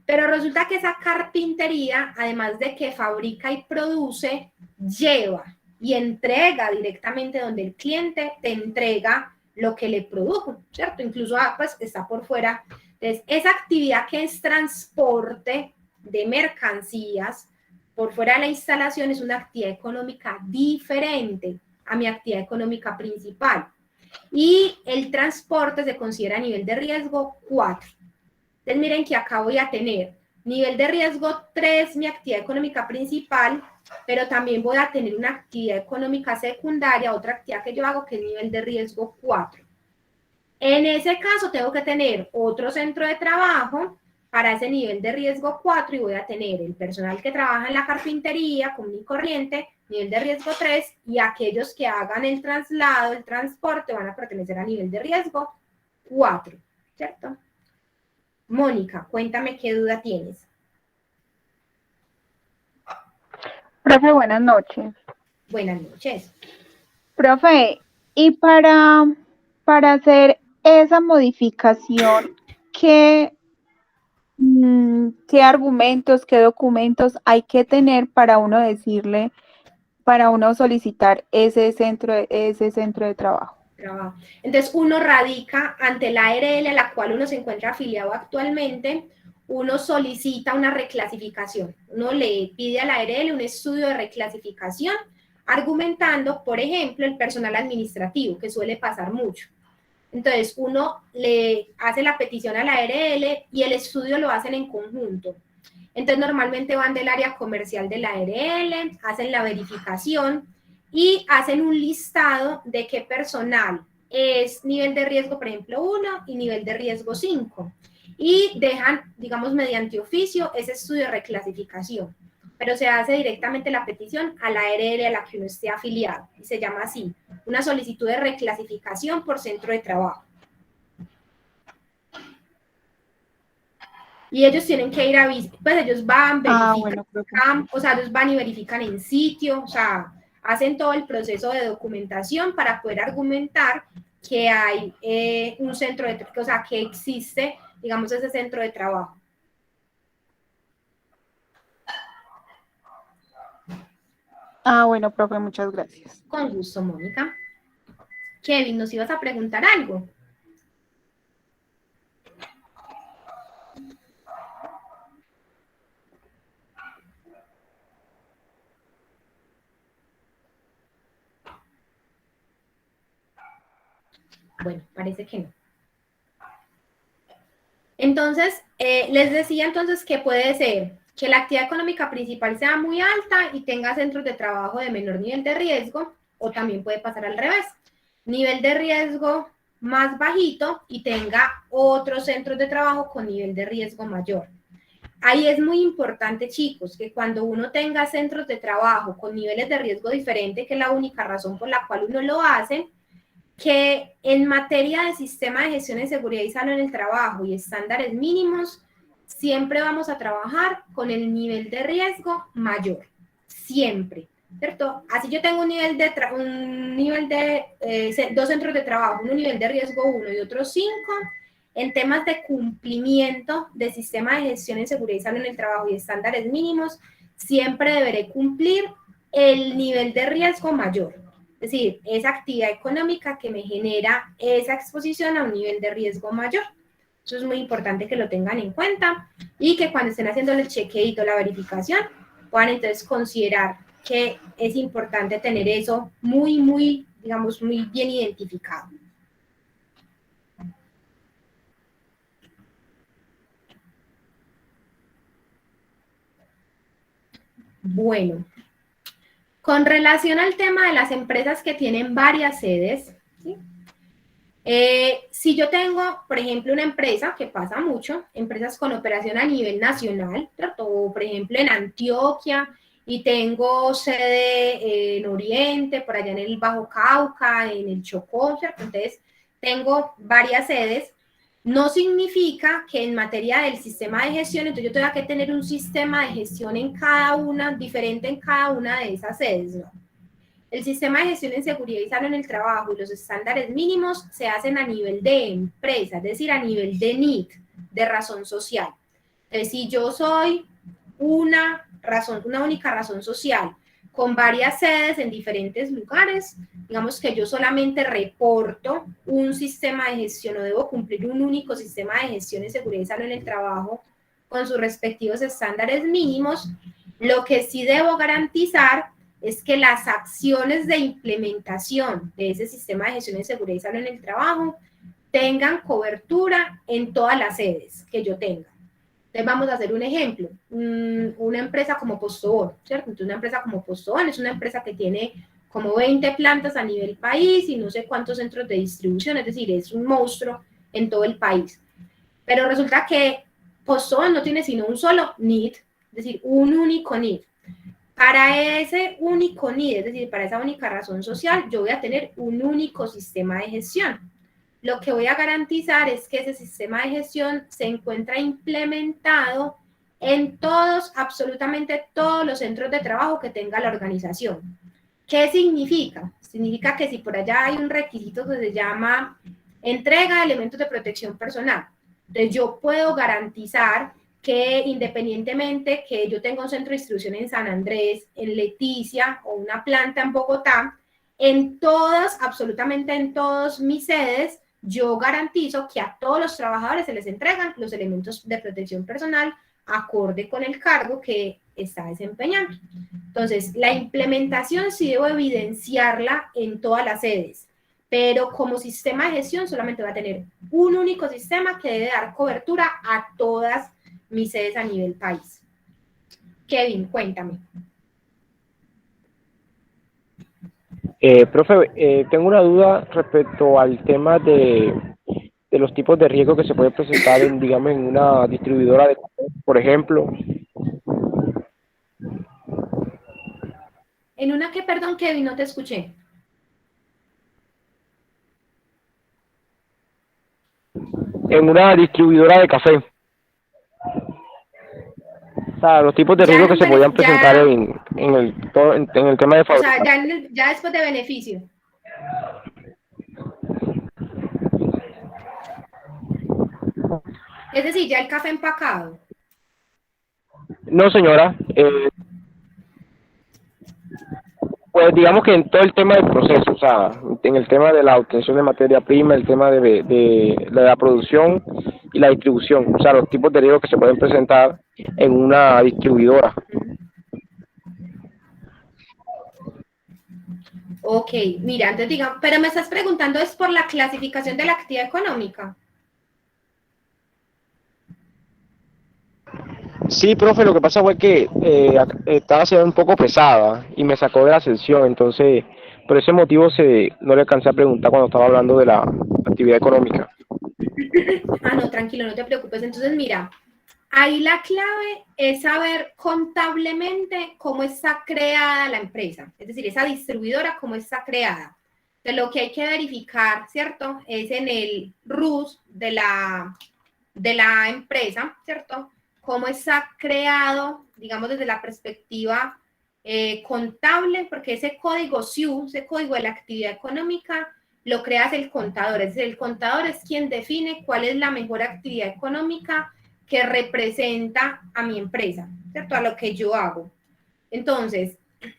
Pero resulta que esa carpintería, además de que fabrica y produce, lleva y entrega directamente donde el cliente te entrega lo que le produjo, ¿cierto? Incluso pues, está por fuera. Entonces, esa actividad que es transporte de mercancías por fuera de la instalación es una actividad económica diferente a mi actividad económica principal. Y el transporte se considera a nivel de riesgo 4. Entonces miren que acá voy a tener nivel de riesgo 3, mi actividad económica principal, pero también voy a tener una actividad económica secundaria, otra actividad que yo hago que es nivel de riesgo 4. En ese caso tengo que tener otro centro de trabajo para ese nivel de riesgo 4 y voy a tener el personal que trabaja en la carpintería común y corriente, nivel de riesgo 3, y aquellos que hagan el traslado, el transporte, van a pertenecer a nivel de riesgo 4, ¿cierto? Mónica, cuéntame qué duda tienes. Profe, buenas noches. Buenas noches. Profe, y para hacer esa modificación, ¿qué argumentos, qué documentos hay que tener para uno decirle, para uno solicitar ese centro de trabajo? Entonces, uno radica ante la ARL a la cual uno se encuentra afiliado actualmente, uno solicita una reclasificación. Uno le pide a la ARL un estudio de reclasificación, argumentando, por ejemplo, el personal administrativo, que suele pasar mucho. Entonces, uno le hace la petición a la ARL y el estudio lo hacen en conjunto. Entonces, normalmente van del área comercial de la ARL, hacen la verificación y hacen un listado de qué personal es nivel de riesgo, por ejemplo, 1 y nivel de riesgo 5. Y dejan, digamos, mediante oficio ese estudio de reclasificación. Pero se hace directamente la petición a la ARL a la que uno esté afiliado. Y se llama así, una solicitud de reclasificación por centro de trabajo. Y ellos tienen que ir a pues ellos van, verifican, o sea, ellos van y verifican en sitio, o sea, hacen todo el proceso de documentación para poder argumentar que hay un centro de, o sea, que existe, digamos, ese centro de trabajo. Bueno, profe, muchas gracias. Con gusto, Mónica. Kevin, ¿nos ibas a preguntar algo? Bueno, parece que no. Entonces, les decía entonces que puede ser que la actividad económica principal sea muy alta y tenga centros de trabajo de menor nivel de riesgo, o también puede pasar al revés. Nivel de riesgo más bajito y tenga otros centros de trabajo con nivel de riesgo mayor. Ahí es muy importante, chicos, que cuando uno tenga centros de trabajo con niveles de riesgo diferente, que es la única razón por la cual uno lo hace, que en materia de sistema de gestión de seguridad y salud en el trabajo y estándares mínimos, siempre vamos a trabajar con el nivel de riesgo mayor, siempre, ¿cierto? Así yo tengo un nivel de dos centros de trabajo, un nivel de riesgo 1 y otro 5, en temas de cumplimiento de sistema de gestión en seguridad y salud en el trabajo y estándares mínimos, siempre deberé cumplir el nivel de riesgo mayor. Es decir, esa actividad económica que me genera esa exposición a un nivel de riesgo mayor. Eso es muy importante que lo tengan en cuenta y que cuando estén haciendo el chequeito, la verificación, puedan entonces considerar que es importante tener eso muy, digamos, muy bien identificado. Bueno, con relación al tema de las empresas que tienen varias sedes, ¿sí? Si yo tengo, por ejemplo, una empresa, que pasa mucho, empresas con operación a nivel nacional, ¿cierto? O, por ejemplo, en Antioquia, y tengo sede en Oriente, por allá en el Bajo Cauca, en el Chocó, ¿cierto? Entonces, tengo varias sedes. No significa que en materia del sistema de gestión, entonces yo tenga que tener un sistema de gestión en cada una, diferente en cada una de esas sedes, ¿no? El sistema de gestión en seguridad y salud en el trabajo y los estándares mínimos se hacen a nivel de empresa, es decir, a nivel de NIC, de razón social. Entonces, si yo soy una única razón social con varias sedes en diferentes lugares, digamos que yo solamente reporto un sistema de gestión o debo cumplir un único sistema de gestión en seguridad y salud en el trabajo con sus respectivos estándares mínimos, lo que sí debo garantizar es que las acciones de implementación de ese sistema de gestión de seguridad y salud en el trabajo tengan cobertura en todas las sedes que yo tenga. Entonces vamos a hacer un ejemplo, una empresa como Postobón, ¿cierto? Entonces una empresa como Postobón es una empresa que tiene como 20 plantas a nivel país y no sé cuántos centros de distribución, es decir, es un monstruo en todo el país. Pero resulta que Postobón no tiene sino un solo NID, es decir, un único NID. Para ese único NID, es decir, para esa única razón social, yo voy a tener un único sistema de gestión. Lo que voy a garantizar es que ese sistema de gestión se encuentra implementado en todos, absolutamente todos los centros de trabajo que tenga la organización. ¿Qué significa? Significa que si por allá hay un requisito que se llama entrega de elementos de protección personal, entonces yo puedo garantizar que independientemente que yo tenga un centro de distribución en San Andrés, en Leticia o una planta en Bogotá, en todas, absolutamente en todas mis sedes, yo garantizo que a todos los trabajadores se les entregan los elementos de protección personal acorde con el cargo que está desempeñando. Entonces, la implementación sí debo evidenciarla en todas las sedes, pero como sistema de gestión solamente va a tener un único sistema que debe dar cobertura a todas mis sedes a nivel país. Kevin, cuéntame. Profe, tengo una duda respecto al tema de los tipos de riesgo que se puede presentar en, digamos, en una distribuidora de café, por ejemplo. En una que, perdón, Kevin, no te escuché. En una distribuidora de café. O sea, los tipos de riesgo que se podían presentar en el tema de fabricación. O sea, ya después de beneficio. Es decir, ya el café empacado. No, señora. Pues digamos que en todo el tema del proceso, o sea, en el tema de la obtención de materia prima, el tema de la producción y la distribución, o sea, los tipos de riesgos que se pueden presentar en una distribuidora. Ok, mira, entonces digamos, pero me estás preguntando es por la clasificación de la actividad económica. Sí, profe, lo que pasa fue que estaba siendo un poco pesada y me sacó de la sesión, entonces por ese motivo no le alcancé a preguntar cuando estaba hablando de la actividad económica. Ah, no, tranquilo, no te preocupes. Entonces, mira, ahí la clave es saber contablemente cómo está creada la empresa, es decir, esa distribuidora, cómo está creada. Entonces, lo que hay que verificar, ¿cierto? Es en el RUS de la empresa, ¿cierto? Cómo está creado, digamos, desde la perspectiva contable, porque ese código SIU, ese código de la actividad económica, lo creas el contador. Es decir, el contador es quien define cuál es la mejor actividad económica que representa a mi empresa, ¿cierto? A lo que yo hago. Entonces,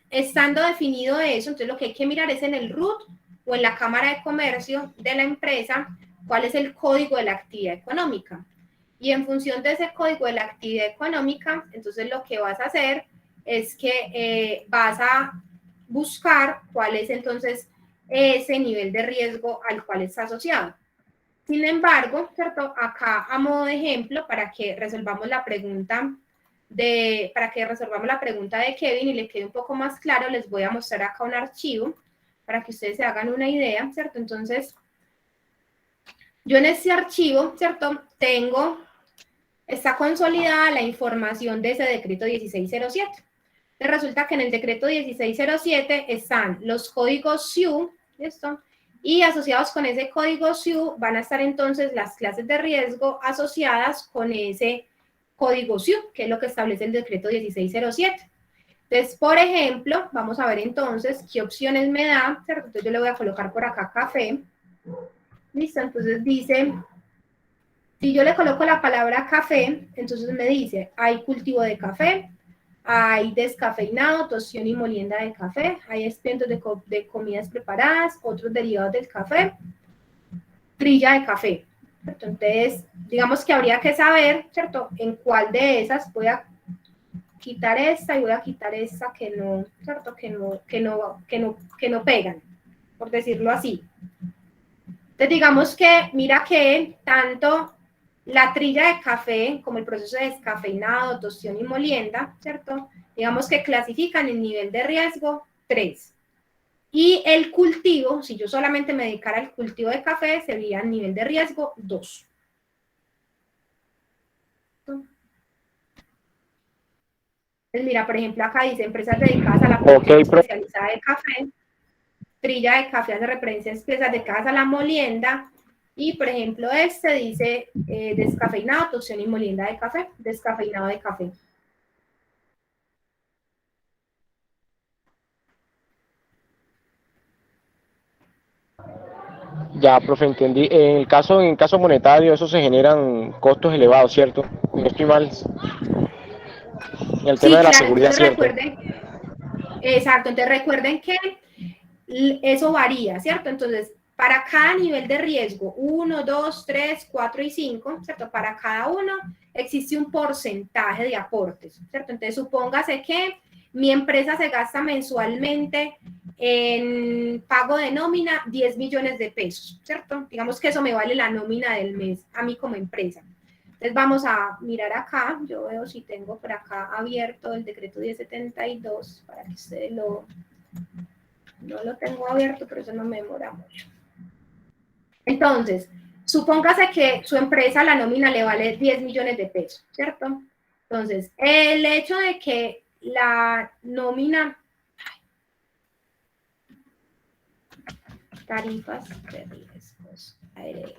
estando definido eso, entonces lo que hay que mirar es en el RUT o en la Cámara de Comercio de la empresa, cuál es el código de la actividad económica. Y en función de ese código de la actividad económica, entonces lo que vas a hacer es que vas a buscar cuál es entonces ese nivel de riesgo al cual está asociado. Sin embargo, ¿cierto? Acá a modo de ejemplo, para que resolvamos la pregunta para que resolvamos la pregunta de Kevin y le quede un poco más claro, les voy a mostrar acá un archivo para que ustedes se hagan una idea, ¿cierto? Entonces, yo en este archivo, ¿cierto? Está consolidada la información de ese decreto 1607. Entonces, resulta que en el decreto 1607 están los códigos SIU, ¿listo? Y asociados con ese código SIU van a estar entonces las clases de riesgo asociadas con ese código SIU, que es lo que establece el decreto 1607. Entonces, por ejemplo, vamos a ver entonces qué opciones me da, ¿cierto? Entonces yo le voy a colocar por acá café. Listo, entonces dice, si yo le coloco la palabra café, entonces me dice, hay cultivo de café, hay descafeinado, tostión y molienda de café, hay expendios de comidas preparadas, otros derivados del café, trilla de café. ¿Cierto? Entonces, digamos que habría que saber, ¿cierto?, en cuál de esas voy a quitar esta y voy a quitar esta que no, ¿cierto?, que no pegan, por decirlo así. Entonces, digamos que, mira que tanto la trilla de café como el proceso de descafeinado, tostión y molienda, ¿cierto?, digamos que clasifican el nivel de riesgo 3. Y el cultivo, si yo solamente me dedicara al cultivo de café, sería nivel de riesgo 2. Entonces, mira, por ejemplo, acá dice empresas dedicadas a la producción especializada de café, trilla de café hace referencia a empresas dedicadas a la molienda, y por ejemplo este dice descafeinado, tostión y molienda de café, descafeinado de café. Ya, profe, entendí. En el caso monetario, eso se generan costos elevados, ¿cierto? No estoy mal. En el tema de la seguridad, ¿cierto? Exacto, entonces recuerden que eso varía, ¿cierto? Entonces, para cada nivel de riesgo, 1, 2, 3, 4 y 5, ¿cierto? Para cada uno existe un porcentaje de aportes, ¿cierto? Entonces, supóngase que mi empresa se gasta mensualmente en pago de nómina 10 millones de pesos, ¿cierto? Digamos que eso me vale la nómina del mes a mí como empresa. Entonces vamos a mirar acá, yo veo si tengo por acá abierto el decreto 1072 para que ustedes no lo tengo abierto, pero eso no me demora mucho. Entonces, supóngase que su empresa, la nómina le vale 10 millones de pesos, ¿cierto? Entonces, el hecho de que la nómina, tarifas de riesgos, ARL.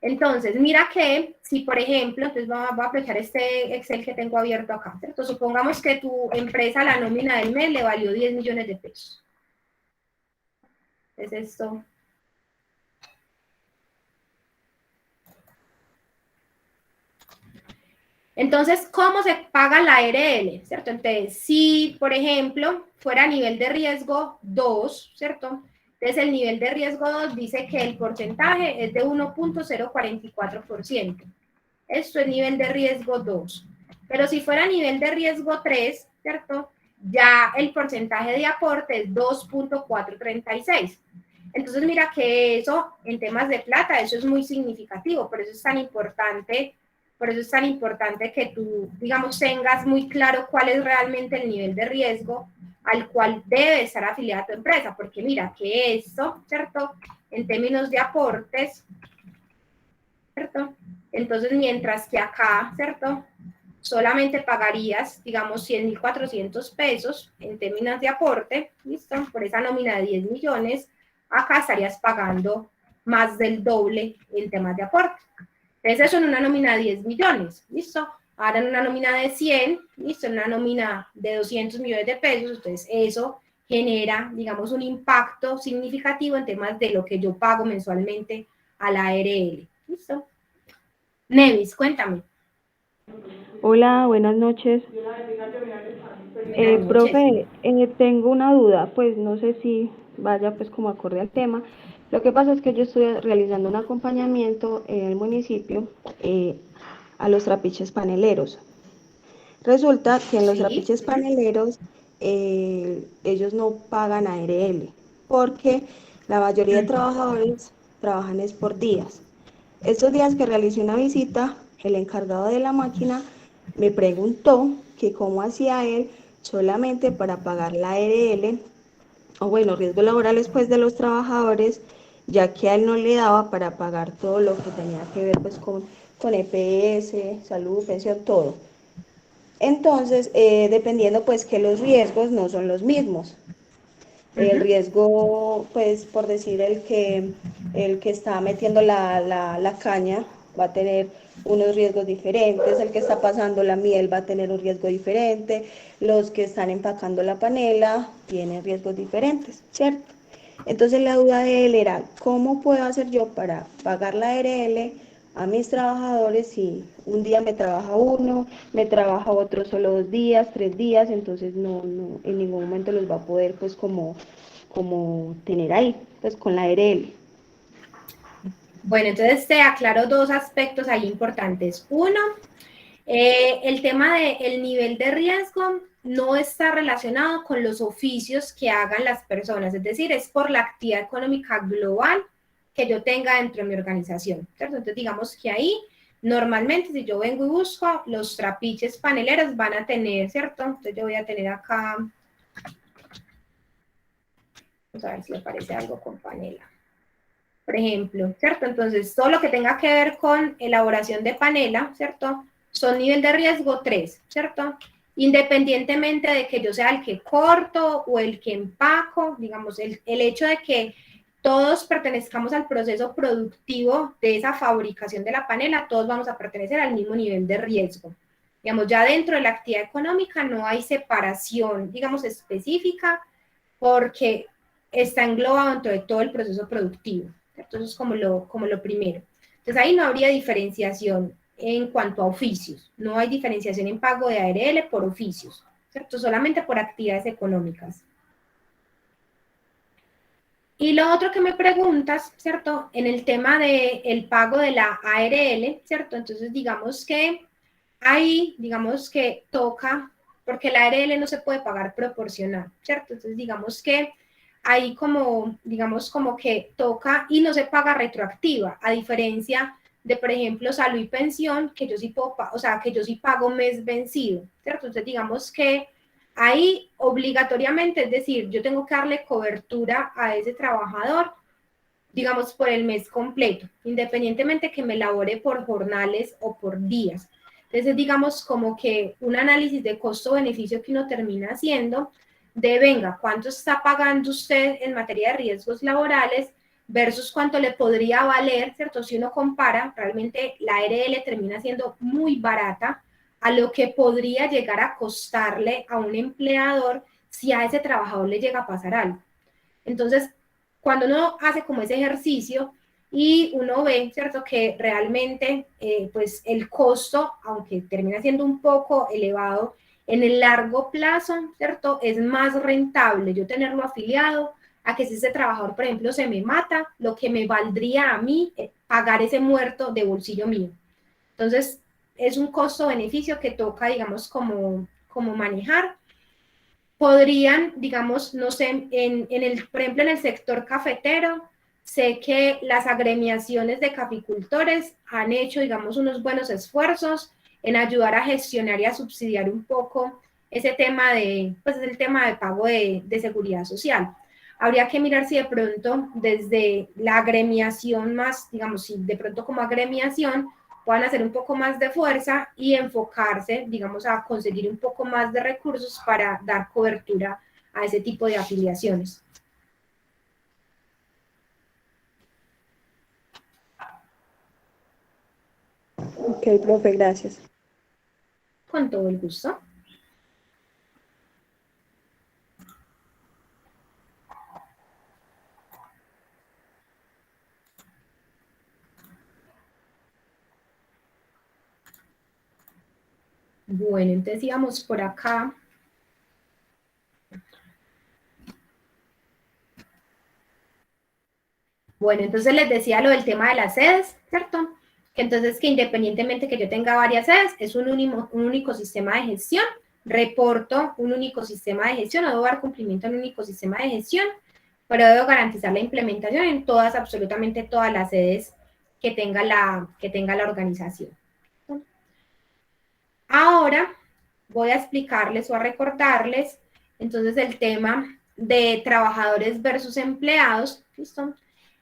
Entonces, mira que si, por ejemplo, entonces voy a aprovechar este Excel que tengo abierto acá, ¿cierto? Supongamos que tu empresa, la nómina del mes, le valió 10 millones de pesos. Es esto. Entonces, ¿cómo se paga la ARL? ¿Cierto? Entonces, si, por ejemplo, fuera nivel de riesgo 2, ¿cierto? Entonces, el nivel de riesgo 2 dice que el porcentaje es de 1.044%. Esto es nivel de riesgo 2. Pero si fuera nivel de riesgo 3, ¿cierto? Ya el porcentaje de aporte es 2.436. Entonces, mira que eso, en temas de plata, eso es muy significativo. Por eso es tan importante que tú, digamos, tengas muy claro cuál es realmente el nivel de riesgo al cual debe estar afiliada tu empresa, porque mira que esto, ¿cierto? En términos de aportes, ¿cierto? Entonces, mientras que acá, ¿cierto? Solamente pagarías, digamos, 100.400 pesos en términos de aporte, ¿listo? Por esa nómina de 10 millones, acá estarías pagando más del doble en temas de aporte. Entonces, eso en una nómina de 10 millones, ¿listo? Ahora en una nómina de 100, ¿listo? En una nómina de 200 millones de pesos, entonces eso genera, digamos, un impacto significativo en temas de lo que yo pago mensualmente a la ARL, ¿listo? Nevis, cuéntame. Hola, buenas noches. Profe, tengo una duda, pues no sé si vaya pues como acorde al tema. Lo que pasa es que yo estoy realizando un acompañamiento en el municipio a los trapiches paneleros. Resulta que en los trapiches paneleros ellos no pagan ARL porque la mayoría de trabajadores trabajan es por días. Estos días que realicé una visita, el encargado de la máquina me preguntó que cómo hacía él solamente para pagar la ARL, o bueno, riesgos laborales pues de los trabajadores, ya que a él no le daba para pagar todo lo que tenía que ver pues con EPS, salud, pensión, todo. Entonces, dependiendo pues que los riesgos no son los mismos. El riesgo, pues por decir, el que está metiendo la caña va a tener unos riesgos diferentes, el que está pasando la miel va a tener un riesgo diferente, los que están empacando la panela tienen riesgos diferentes, ¿cierto? Entonces la duda de él era, ¿cómo puedo hacer yo para pagar la ARL a mis trabajadores si un día me trabaja uno, me trabaja otro solo 2 días, 3 días, entonces no, en ningún momento los va a poder pues como tener ahí, pues con la ARL. Bueno, entonces te aclaro dos aspectos ahí importantes. Uno, el tema del nivel de riesgo no está relacionado con los oficios que hagan las personas, es decir, es por la actividad económica global que yo tenga dentro de mi organización, ¿cierto? Entonces digamos que ahí normalmente si yo vengo y busco, los trapiches paneleros van a tener, ¿cierto? Entonces yo voy a tener acá, vamos a ver si le parece algo con panela. Por ejemplo, ¿cierto? Entonces, todo lo que tenga que ver con elaboración de panela, ¿cierto? Son nivel de riesgo 3, ¿cierto? Independientemente de que yo sea el que corto o el que empaco, digamos, el hecho de que todos pertenezcamos al proceso productivo de esa fabricación de la panela, todos vamos a pertenecer al mismo nivel de riesgo. Digamos, ya dentro de la actividad económica no hay separación, digamos, específica, porque está englobado dentro de todo el proceso productivo. Entonces, como lo primero. Entonces, ahí no habría diferenciación en cuanto a oficios. No hay diferenciación en pago de ARL por oficios, ¿cierto? Solamente por actividades económicas. Y lo otro que me preguntas, ¿cierto? En el tema del pago de la ARL, ¿cierto? Entonces, digamos que ahí, digamos que toca, porque la ARL no se puede pagar proporcional, ¿cierto? Entonces, digamos que ahí digamos como que toca y no se paga retroactiva, a diferencia de, por ejemplo, salud y pensión, que yo sí puedo, o sea, que yo sí pago mes vencido, ¿cierto? Entonces, digamos que ahí obligatoriamente, es decir, yo tengo que darle cobertura a ese trabajador, digamos, por el mes completo, independientemente que me labore por jornales o por días. Entonces, digamos, como que un análisis de costo-beneficio que uno termina haciendo de, venga, ¿cuánto está pagando usted en materia de riesgos laborales versus cuánto le podría valer, ¿cierto? Si uno compara, realmente la ARL termina siendo muy barata a lo que podría llegar a costarle a un empleador si a ese trabajador le llega a pasar algo. Entonces, cuando uno hace como ese ejercicio y uno ve, ¿cierto?, que realmente, pues el costo, aunque termina siendo un poco elevado, en el largo plazo, ¿cierto?, es más rentable yo tenerlo afiliado a que si ese trabajador, por ejemplo, se me mata, lo que me valdría a mí pagar ese muerto de bolsillo mío. Entonces, es un costo-beneficio que toca, digamos, como manejar. Podrían, digamos, no sé, por ejemplo, en el sector cafetero, sé que las agremiaciones de caficultores han hecho, digamos, unos buenos esfuerzos en ayudar a gestionar y a subsidiar un poco ese tema pues es el tema de pago de seguridad social. Habría que mirar si de pronto desde la agremiación más, digamos, si de pronto como agremiación puedan hacer un poco más de fuerza y enfocarse, digamos, a conseguir un poco más de recursos para dar cobertura a ese tipo de afiliaciones. Ok, profe, gracias. Con todo el gusto. Bueno, entonces íbamos por acá. Bueno, entonces les decía lo del tema de las sedes, ¿cierto? Que entonces que independientemente que yo tenga varias sedes, es un único sistema de gestión, reporto un único sistema de gestión, no debo dar cumplimiento a un único sistema de gestión, pero debo garantizar la implementación en todas, absolutamente todas las sedes que tenga la organización. Ahora, voy a explicarles o a recordarles entonces el tema de trabajadores versus empleados. ¿Listo?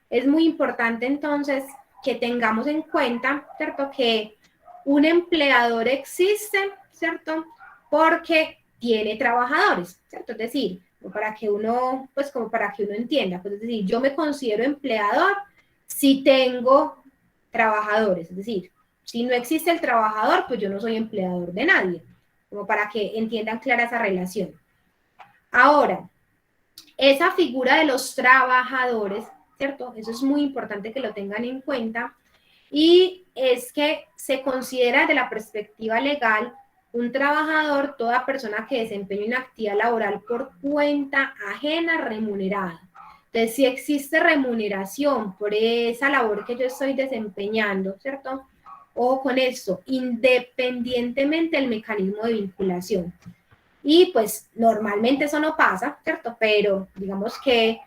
Es muy importante entonces que tengamos en cuenta, ¿cierto?, que un empleador existe, ¿cierto?, porque tiene trabajadores, ¿cierto? Es decir, para que uno, pues como para que uno entienda, pues es decir, yo me considero empleador si tengo trabajadores, es decir, si no existe el trabajador, pues yo no soy empleador de nadie, como para que entiendan clara esa relación. Ahora, esa figura de los trabajadores, ¿cierto? Eso es muy importante que lo tengan en cuenta, y es que se considera desde la perspectiva legal un trabajador toda persona que desempeña una actividad laboral por cuenta ajena remunerada. Entonces, si existe remuneración por esa labor que yo estoy desempeñando, ¿cierto? O con esto, independientemente del mecanismo de vinculación. Y pues normalmente eso no pasa, ¿cierto? Pero digamos que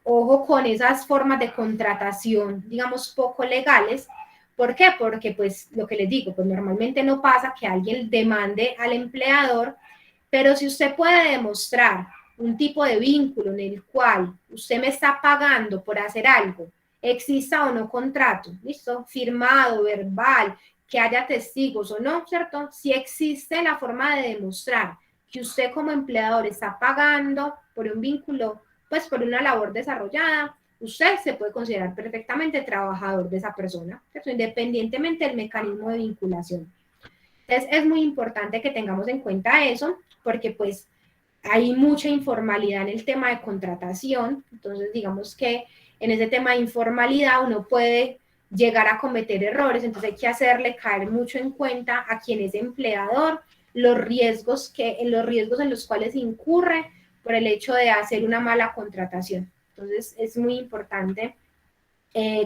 ojo con esas formas de contratación, digamos, poco legales. ¿Por qué? Porque pues lo que les digo, pues normalmente no pasa que alguien demande al empleador, pero si usted puede demostrar un tipo de vínculo en el cual usted me está pagando por hacer algo, exista o no contrato, ¿listo? Firmado, verbal, que haya testigos o no, ¿cierto? Si existe la forma de demostrar que usted como empleador está pagando por un vínculo, pues por una labor desarrollada, usted se puede considerar perfectamente trabajador de esa persona, ¿cierto?, independientemente del mecanismo de vinculación. Entonces es muy importante que tengamos en cuenta eso, porque pues hay mucha informalidad en el tema de contratación. Entonces digamos que en ese tema de informalidad uno puede llegar a cometer errores, entonces hay que hacerle caer mucho en cuenta a quien es empleador, los riesgos en los cuales incurre por el hecho de hacer una mala contratación. Entonces es muy importante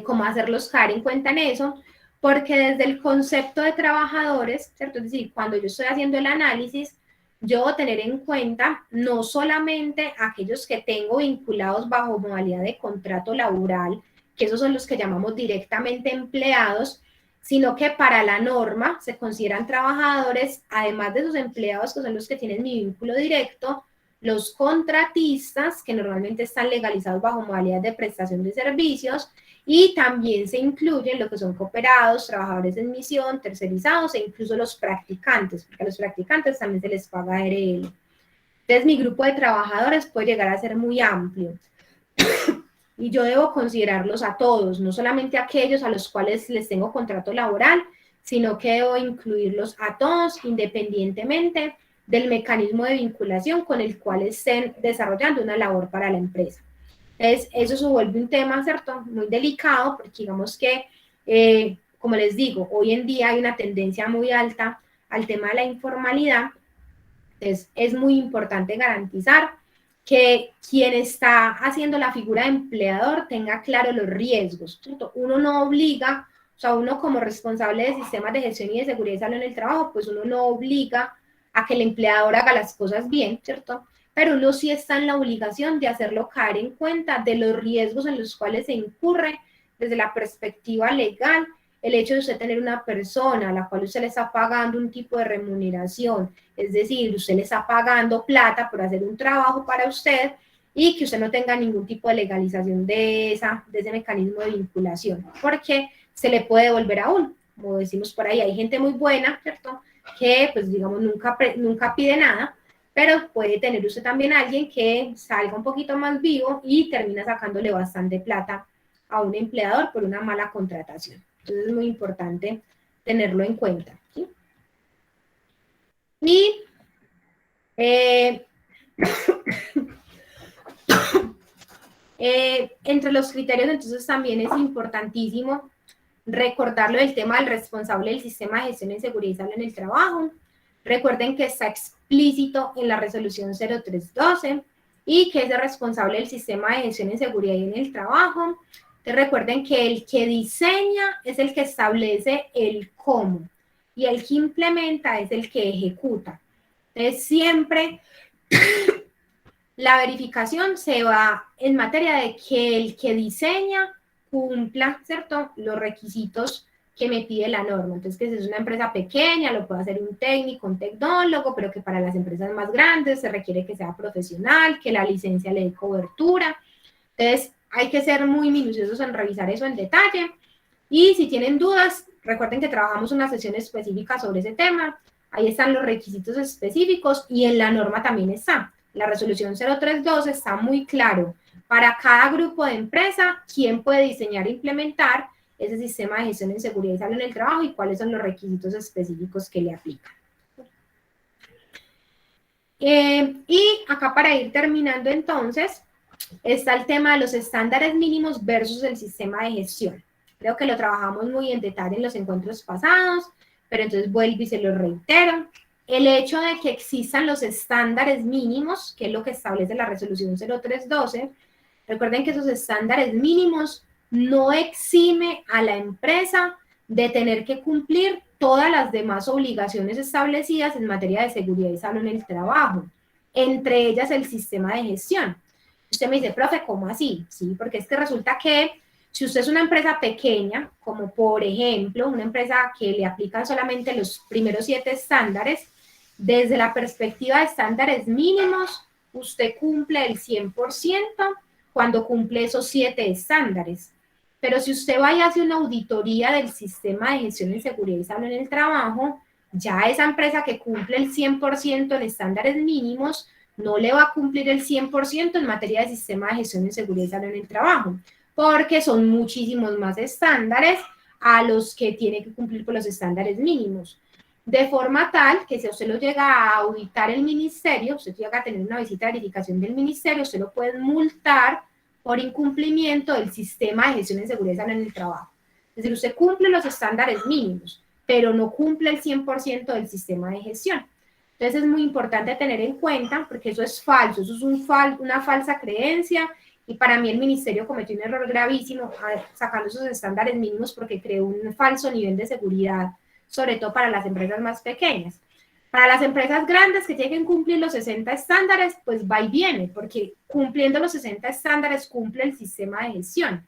cómo hacerlos caer en cuenta en eso, porque desde el concepto de trabajadores, ¿cierto? Es decir, cuando yo estoy haciendo el análisis, yo debo tener en cuenta no solamente aquellos que tengo vinculados bajo modalidad de contrato laboral, que esos son los que llamamos directamente empleados, sino que para la norma se consideran trabajadores, además de sus empleados, que son los que tienen mi vínculo directo, los contratistas, que normalmente están legalizados bajo modalidad de prestación de servicios, y también se incluyen lo que son cooperados, trabajadores en misión, tercerizados e incluso los practicantes, porque a los practicantes también se les paga ARL. Entonces mi grupo de trabajadores puede llegar a ser muy amplio y yo debo considerarlos a todos, no solamente a aquellos a los cuales les tengo contrato laboral, sino que debo incluirlos a todos independientemente del mecanismo de vinculación con el cual estén desarrollando una labor para la empresa. Entonces, eso se vuelve un tema, ¿cierto?, muy delicado, porque digamos que, como les digo, hoy en día hay una tendencia muy alta al tema de la informalidad. Entonces, es muy importante garantizar que quien está haciendo la figura de empleador tenga claro los riesgos, ¿cierto? Uno no obliga, o sea, uno como responsable de sistemas de gestión y de seguridad y salud en el trabajo, pues uno no obliga a que el empleador haga las cosas bien, ¿cierto? Pero uno sí está en la obligación de hacerlo caer en cuenta de los riesgos en los cuales se incurre desde la perspectiva legal, el hecho de usted tener una persona a la cual usted le está pagando un tipo de remuneración, es decir, usted le está pagando plata por hacer un trabajo para usted y que usted no tenga ningún tipo de legalización de ese mecanismo de vinculación, porque se le puede devolver a uno, como decimos por ahí, hay gente muy buena, ¿cierto?, que pues digamos nunca pide nada, pero puede tener usted también a alguien que salga un poquito más vivo y termina sacándole bastante plata a un empleador por una mala contratación. Entonces es muy importante tenerlo en cuenta, ¿sí? Y entre los criterios, entonces también es importantísimo recordarlo del tema del responsable del sistema de gestión en seguridad y salud en el trabajo. Recuerden que está explícito en la resolución 0312 y que es el responsable del sistema de gestión en seguridad y en el trabajo. Entonces recuerden que el que diseña es el que establece el cómo y el que implementa es el que ejecuta. Entonces siempre la verificación se va en materia de que el que diseña cumpla, ¿cierto?, los requisitos que me pide la norma. Entonces, que si es una empresa pequeña, lo puede hacer un técnico, un tecnólogo, pero que para las empresas más grandes se requiere que sea profesional, que la licencia le dé cobertura. Entonces, hay que ser muy minuciosos en revisar eso en detalle. Y si tienen dudas, recuerden que trabajamos una sesión específica sobre ese tema. Ahí están los requisitos específicos y en la norma también está. La resolución 0312 está muy claro para cada grupo de empresa quién puede diseñar e implementar ese sistema de gestión en seguridad y salud en el trabajo y cuáles son los requisitos específicos que le aplican. Y acá para ir terminando entonces, está el tema de los estándares mínimos versus el sistema de gestión. Creo que lo trabajamos muy en detalle en los encuentros pasados, pero entonces vuelvo y se lo reitero. El hecho de que existan los estándares mínimos, que es lo que establece la resolución 0312, recuerden que esos estándares mínimos no exime a la empresa de tener que cumplir todas las demás obligaciones establecidas en materia de seguridad y salud en el trabajo, entre ellas el sistema de gestión. Usted me dice, profe, ¿cómo así? Sí, porque es que resulta que si usted es una empresa pequeña, como por ejemplo una empresa que le aplican solamente los primeros 7 estándares, desde la perspectiva de estándares mínimos, usted cumple el 100% cuando cumple esos 7 estándares. Pero si usted va y hace una auditoría del sistema de gestión de seguridad y salud en el trabajo, ya esa empresa que cumple el 100% en estándares mínimos, no le va a cumplir el 100% en materia de sistema de gestión de seguridad y salud en el trabajo, porque son muchísimos más estándares a los que tiene que cumplir con los estándares mínimos. De forma tal que si usted lo llega a auditar el ministerio, usted llega a tener una visita de verificación del ministerio, usted lo puede multar por incumplimiento del sistema de gestión de seguridad y salud en el trabajo. Es decir, usted cumple los estándares mínimos, pero no cumple el 100% del sistema de gestión. Entonces es muy importante tener en cuenta, porque eso es falso, eso es una falsa creencia, y para mí el ministerio cometió un error gravísimo sacando esos estándares mínimos porque creó un falso nivel de seguridad, sobre todo para las empresas más pequeñas. Para las empresas grandes que lleguen a cumplir los 60 estándares, pues va y viene, porque cumpliendo los 60 estándares cumple el sistema de gestión.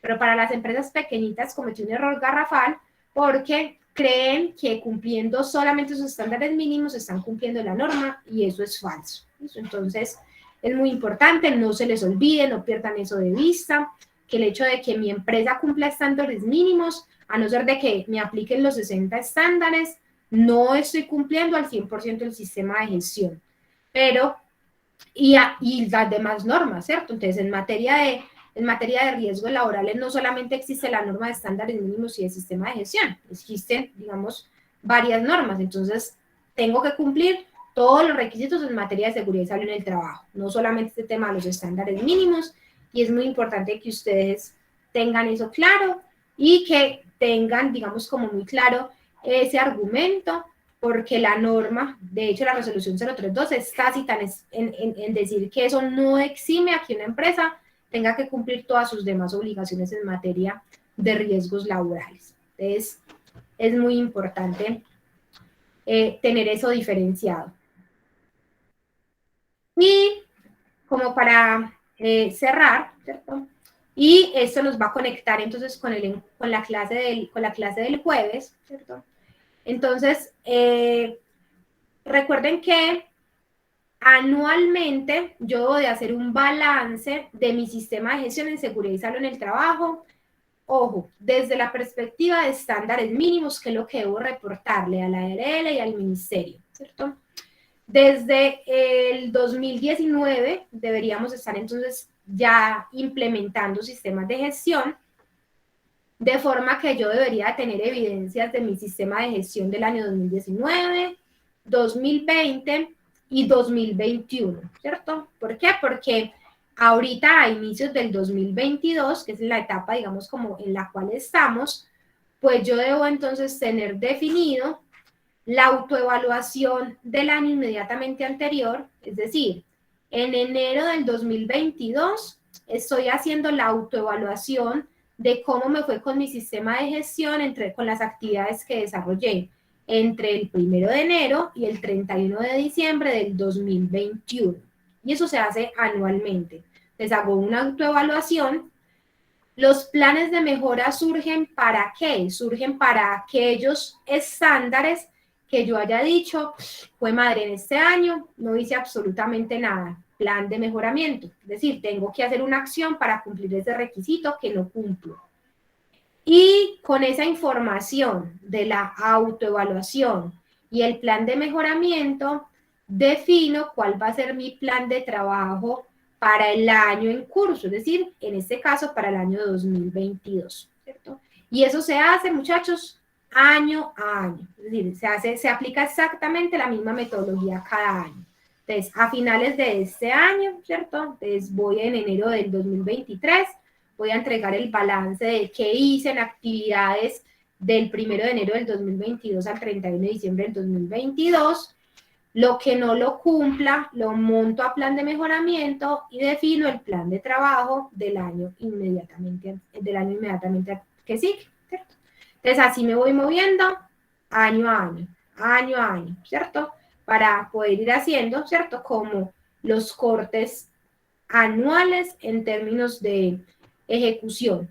Pero para las empresas pequeñitas cometió un error garrafal porque creen que cumpliendo solamente sus estándares mínimos están cumpliendo la norma y eso es falso. Entonces, es muy importante, no se les olvide, no pierdan eso de vista, que el hecho de que mi empresa cumpla estándares mínimos, a no ser de que me apliquen los 60 estándares, no estoy cumpliendo al 100% el sistema de gestión. Pero, y las demás normas, ¿cierto? Entonces, en materia de riesgos laborales no solamente existe la norma de estándares mínimos y el sistema de gestión, existen, digamos, varias normas. Entonces, tengo que cumplir todos los requisitos en materia de seguridad y salud en el trabajo, no solamente este tema de los estándares mínimos, y es muy importante que ustedes tengan eso claro y que tengan, digamos, como muy claro ese argumento, porque la norma, de hecho la resolución 0312 es tácita en decir que eso no exime a que una empresa tenga que cumplir todas sus demás obligaciones en materia de riesgos laborales. Entonces, es muy importante tener eso diferenciado. Y como para cerrar, ¿cierto? Y esto nos va a conectar entonces con la clase del jueves, ¿cierto? Entonces, recuerden que anualmente yo debo de hacer un balance de mi sistema de gestión en seguridad y salud en el trabajo. Ojo, desde la perspectiva de estándares mínimos, que es lo que debo reportarle a la ARL y al ministerio, ¿cierto? Desde el 2019 deberíamos estar entonces ya implementando sistemas de gestión, de forma que yo debería tener evidencias de mi sistema de gestión del año 2019, 2020 y 2021, ¿cierto? ¿Por qué? Porque ahorita a inicios del 2022, que es la etapa, digamos, como en la cual estamos, pues yo debo entonces tener definido la autoevaluación del año inmediatamente anterior, es decir, en enero del 2022 estoy haciendo la autoevaluación de cómo me fue con mi sistema de gestión con las actividades que desarrollé entre el 1 de enero y el 31 de diciembre del 2021. Y eso se hace anualmente. Les hago una autoevaluación Los planes de mejora surgen ¿para qué? Surgen para aquellos estándares que yo haya dicho, fue madre, en este año no hice absolutamente nada, plan de mejoramiento. Es decir, tengo que hacer una acción para cumplir ese requisito que no cumplo. Y con esa información de la autoevaluación y el plan de mejoramiento, defino cuál va a ser mi plan de trabajo para el año en curso, es decir, en este caso para el año 2022, ¿cierto? Y eso se hace, muchachos, año a año, es decir, se aplica exactamente la misma metodología cada año. Entonces, a finales de este año, ¿cierto? Entonces, voy en enero del 2023, voy a entregar el balance de qué hice en actividades del 1 de enero del 2022 al 31 de diciembre del 2022, lo que no lo cumpla, lo monto a plan de mejoramiento y defino el plan de trabajo del año inmediatamente que sigue, ¿cierto? Entonces, así me voy moviendo año a año, ¿cierto? Para poder ir haciendo, ¿cierto? Como los cortes anuales en términos de ejecución.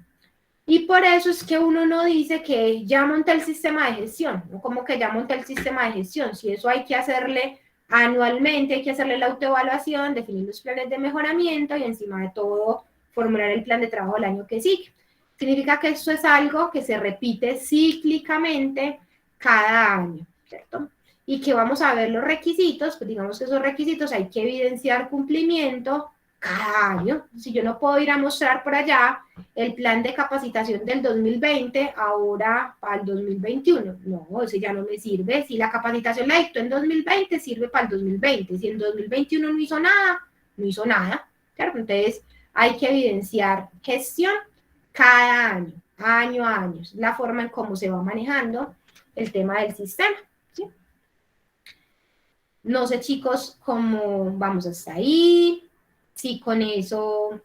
Y por eso es que uno no dice que ya monté el sistema de gestión, ¿no? Como que ya monté el sistema de gestión, si eso hay que hacerle anualmente, hay que hacerle la autoevaluación, definir los planes de mejoramiento y encima de todo formular el plan de trabajo el año que sigue. Significa que eso es algo que se repite cíclicamente cada año, ¿cierto? Y que vamos a ver los requisitos, pues digamos que esos requisitos hay que evidenciar cumplimiento cada año. Si yo no puedo ir a mostrar por allá el plan de capacitación del 2020 ahora para el 2021, no, ese ya no me sirve. Si la capacitación la dictó en 2020, sirve para el 2020. Si en 2021 no hizo nada, no hizo nada, ¿cierto? Entonces hay que evidenciar gestión cada año, año a año, la forma en cómo se va manejando el tema del sistema, ¿sí? No sé, chicos, cómo vamos hasta ahí. Sí, con eso,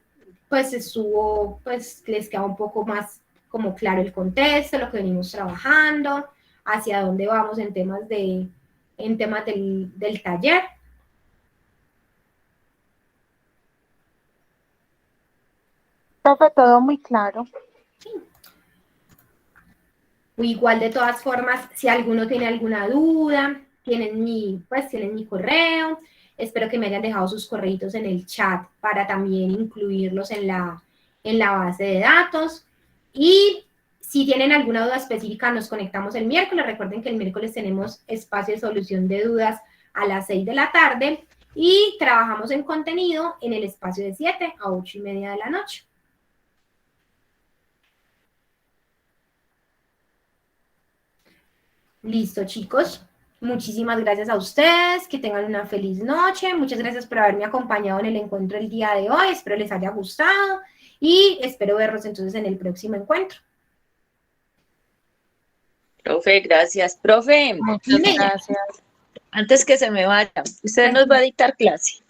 pues estuvo, pues les queda un poco más como claro el contexto, lo que venimos trabajando, hacia dónde vamos en temas del taller. Profe, todo muy claro. Sí. Igual, de todas formas, si alguno tiene alguna duda, tienen mi correo. Espero que me hayan dejado sus correitos en el chat para también incluirlos en la base de datos. Y si tienen alguna duda específica, nos conectamos el miércoles. Recuerden que el miércoles tenemos espacio de solución de dudas a las 6 de la tarde y trabajamos en contenido en el espacio de 7 a 8:30 de la noche. Listo, chicos. Muchísimas gracias a ustedes, que tengan una feliz noche. Muchas gracias por haberme acompañado en el encuentro el día de hoy. Espero les haya gustado y espero verlos entonces en el próximo encuentro. Profe, gracias. Profe, Muchas gracias. antes que se me vaya, usted nos va a dictar clase.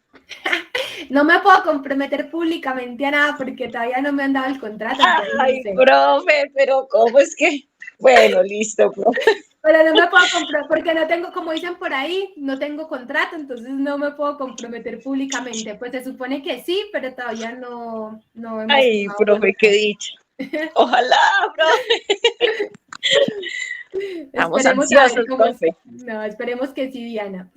No me puedo comprometer públicamente a nada porque todavía no me han dado el contrato. Ay, No sé. profe, pero ¿cómo es que? Bueno, listo, profe. Pero no me puedo comprometer porque no tengo, como dicen por ahí, no tengo contrato, entonces no me puedo comprometer públicamente. Pues se supone que sí, pero todavía no hemos. Ay, profe, qué dicha. Ojalá, profe. Estamos ansiosos, profe. No, esperemos que sí, Diana.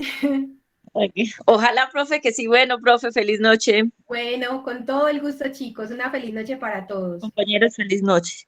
Ojalá, profe, que sí. Bueno, profe, feliz noche. Bueno, con todo el gusto, chicos. Una feliz noche para todos. Compañeros, feliz noche.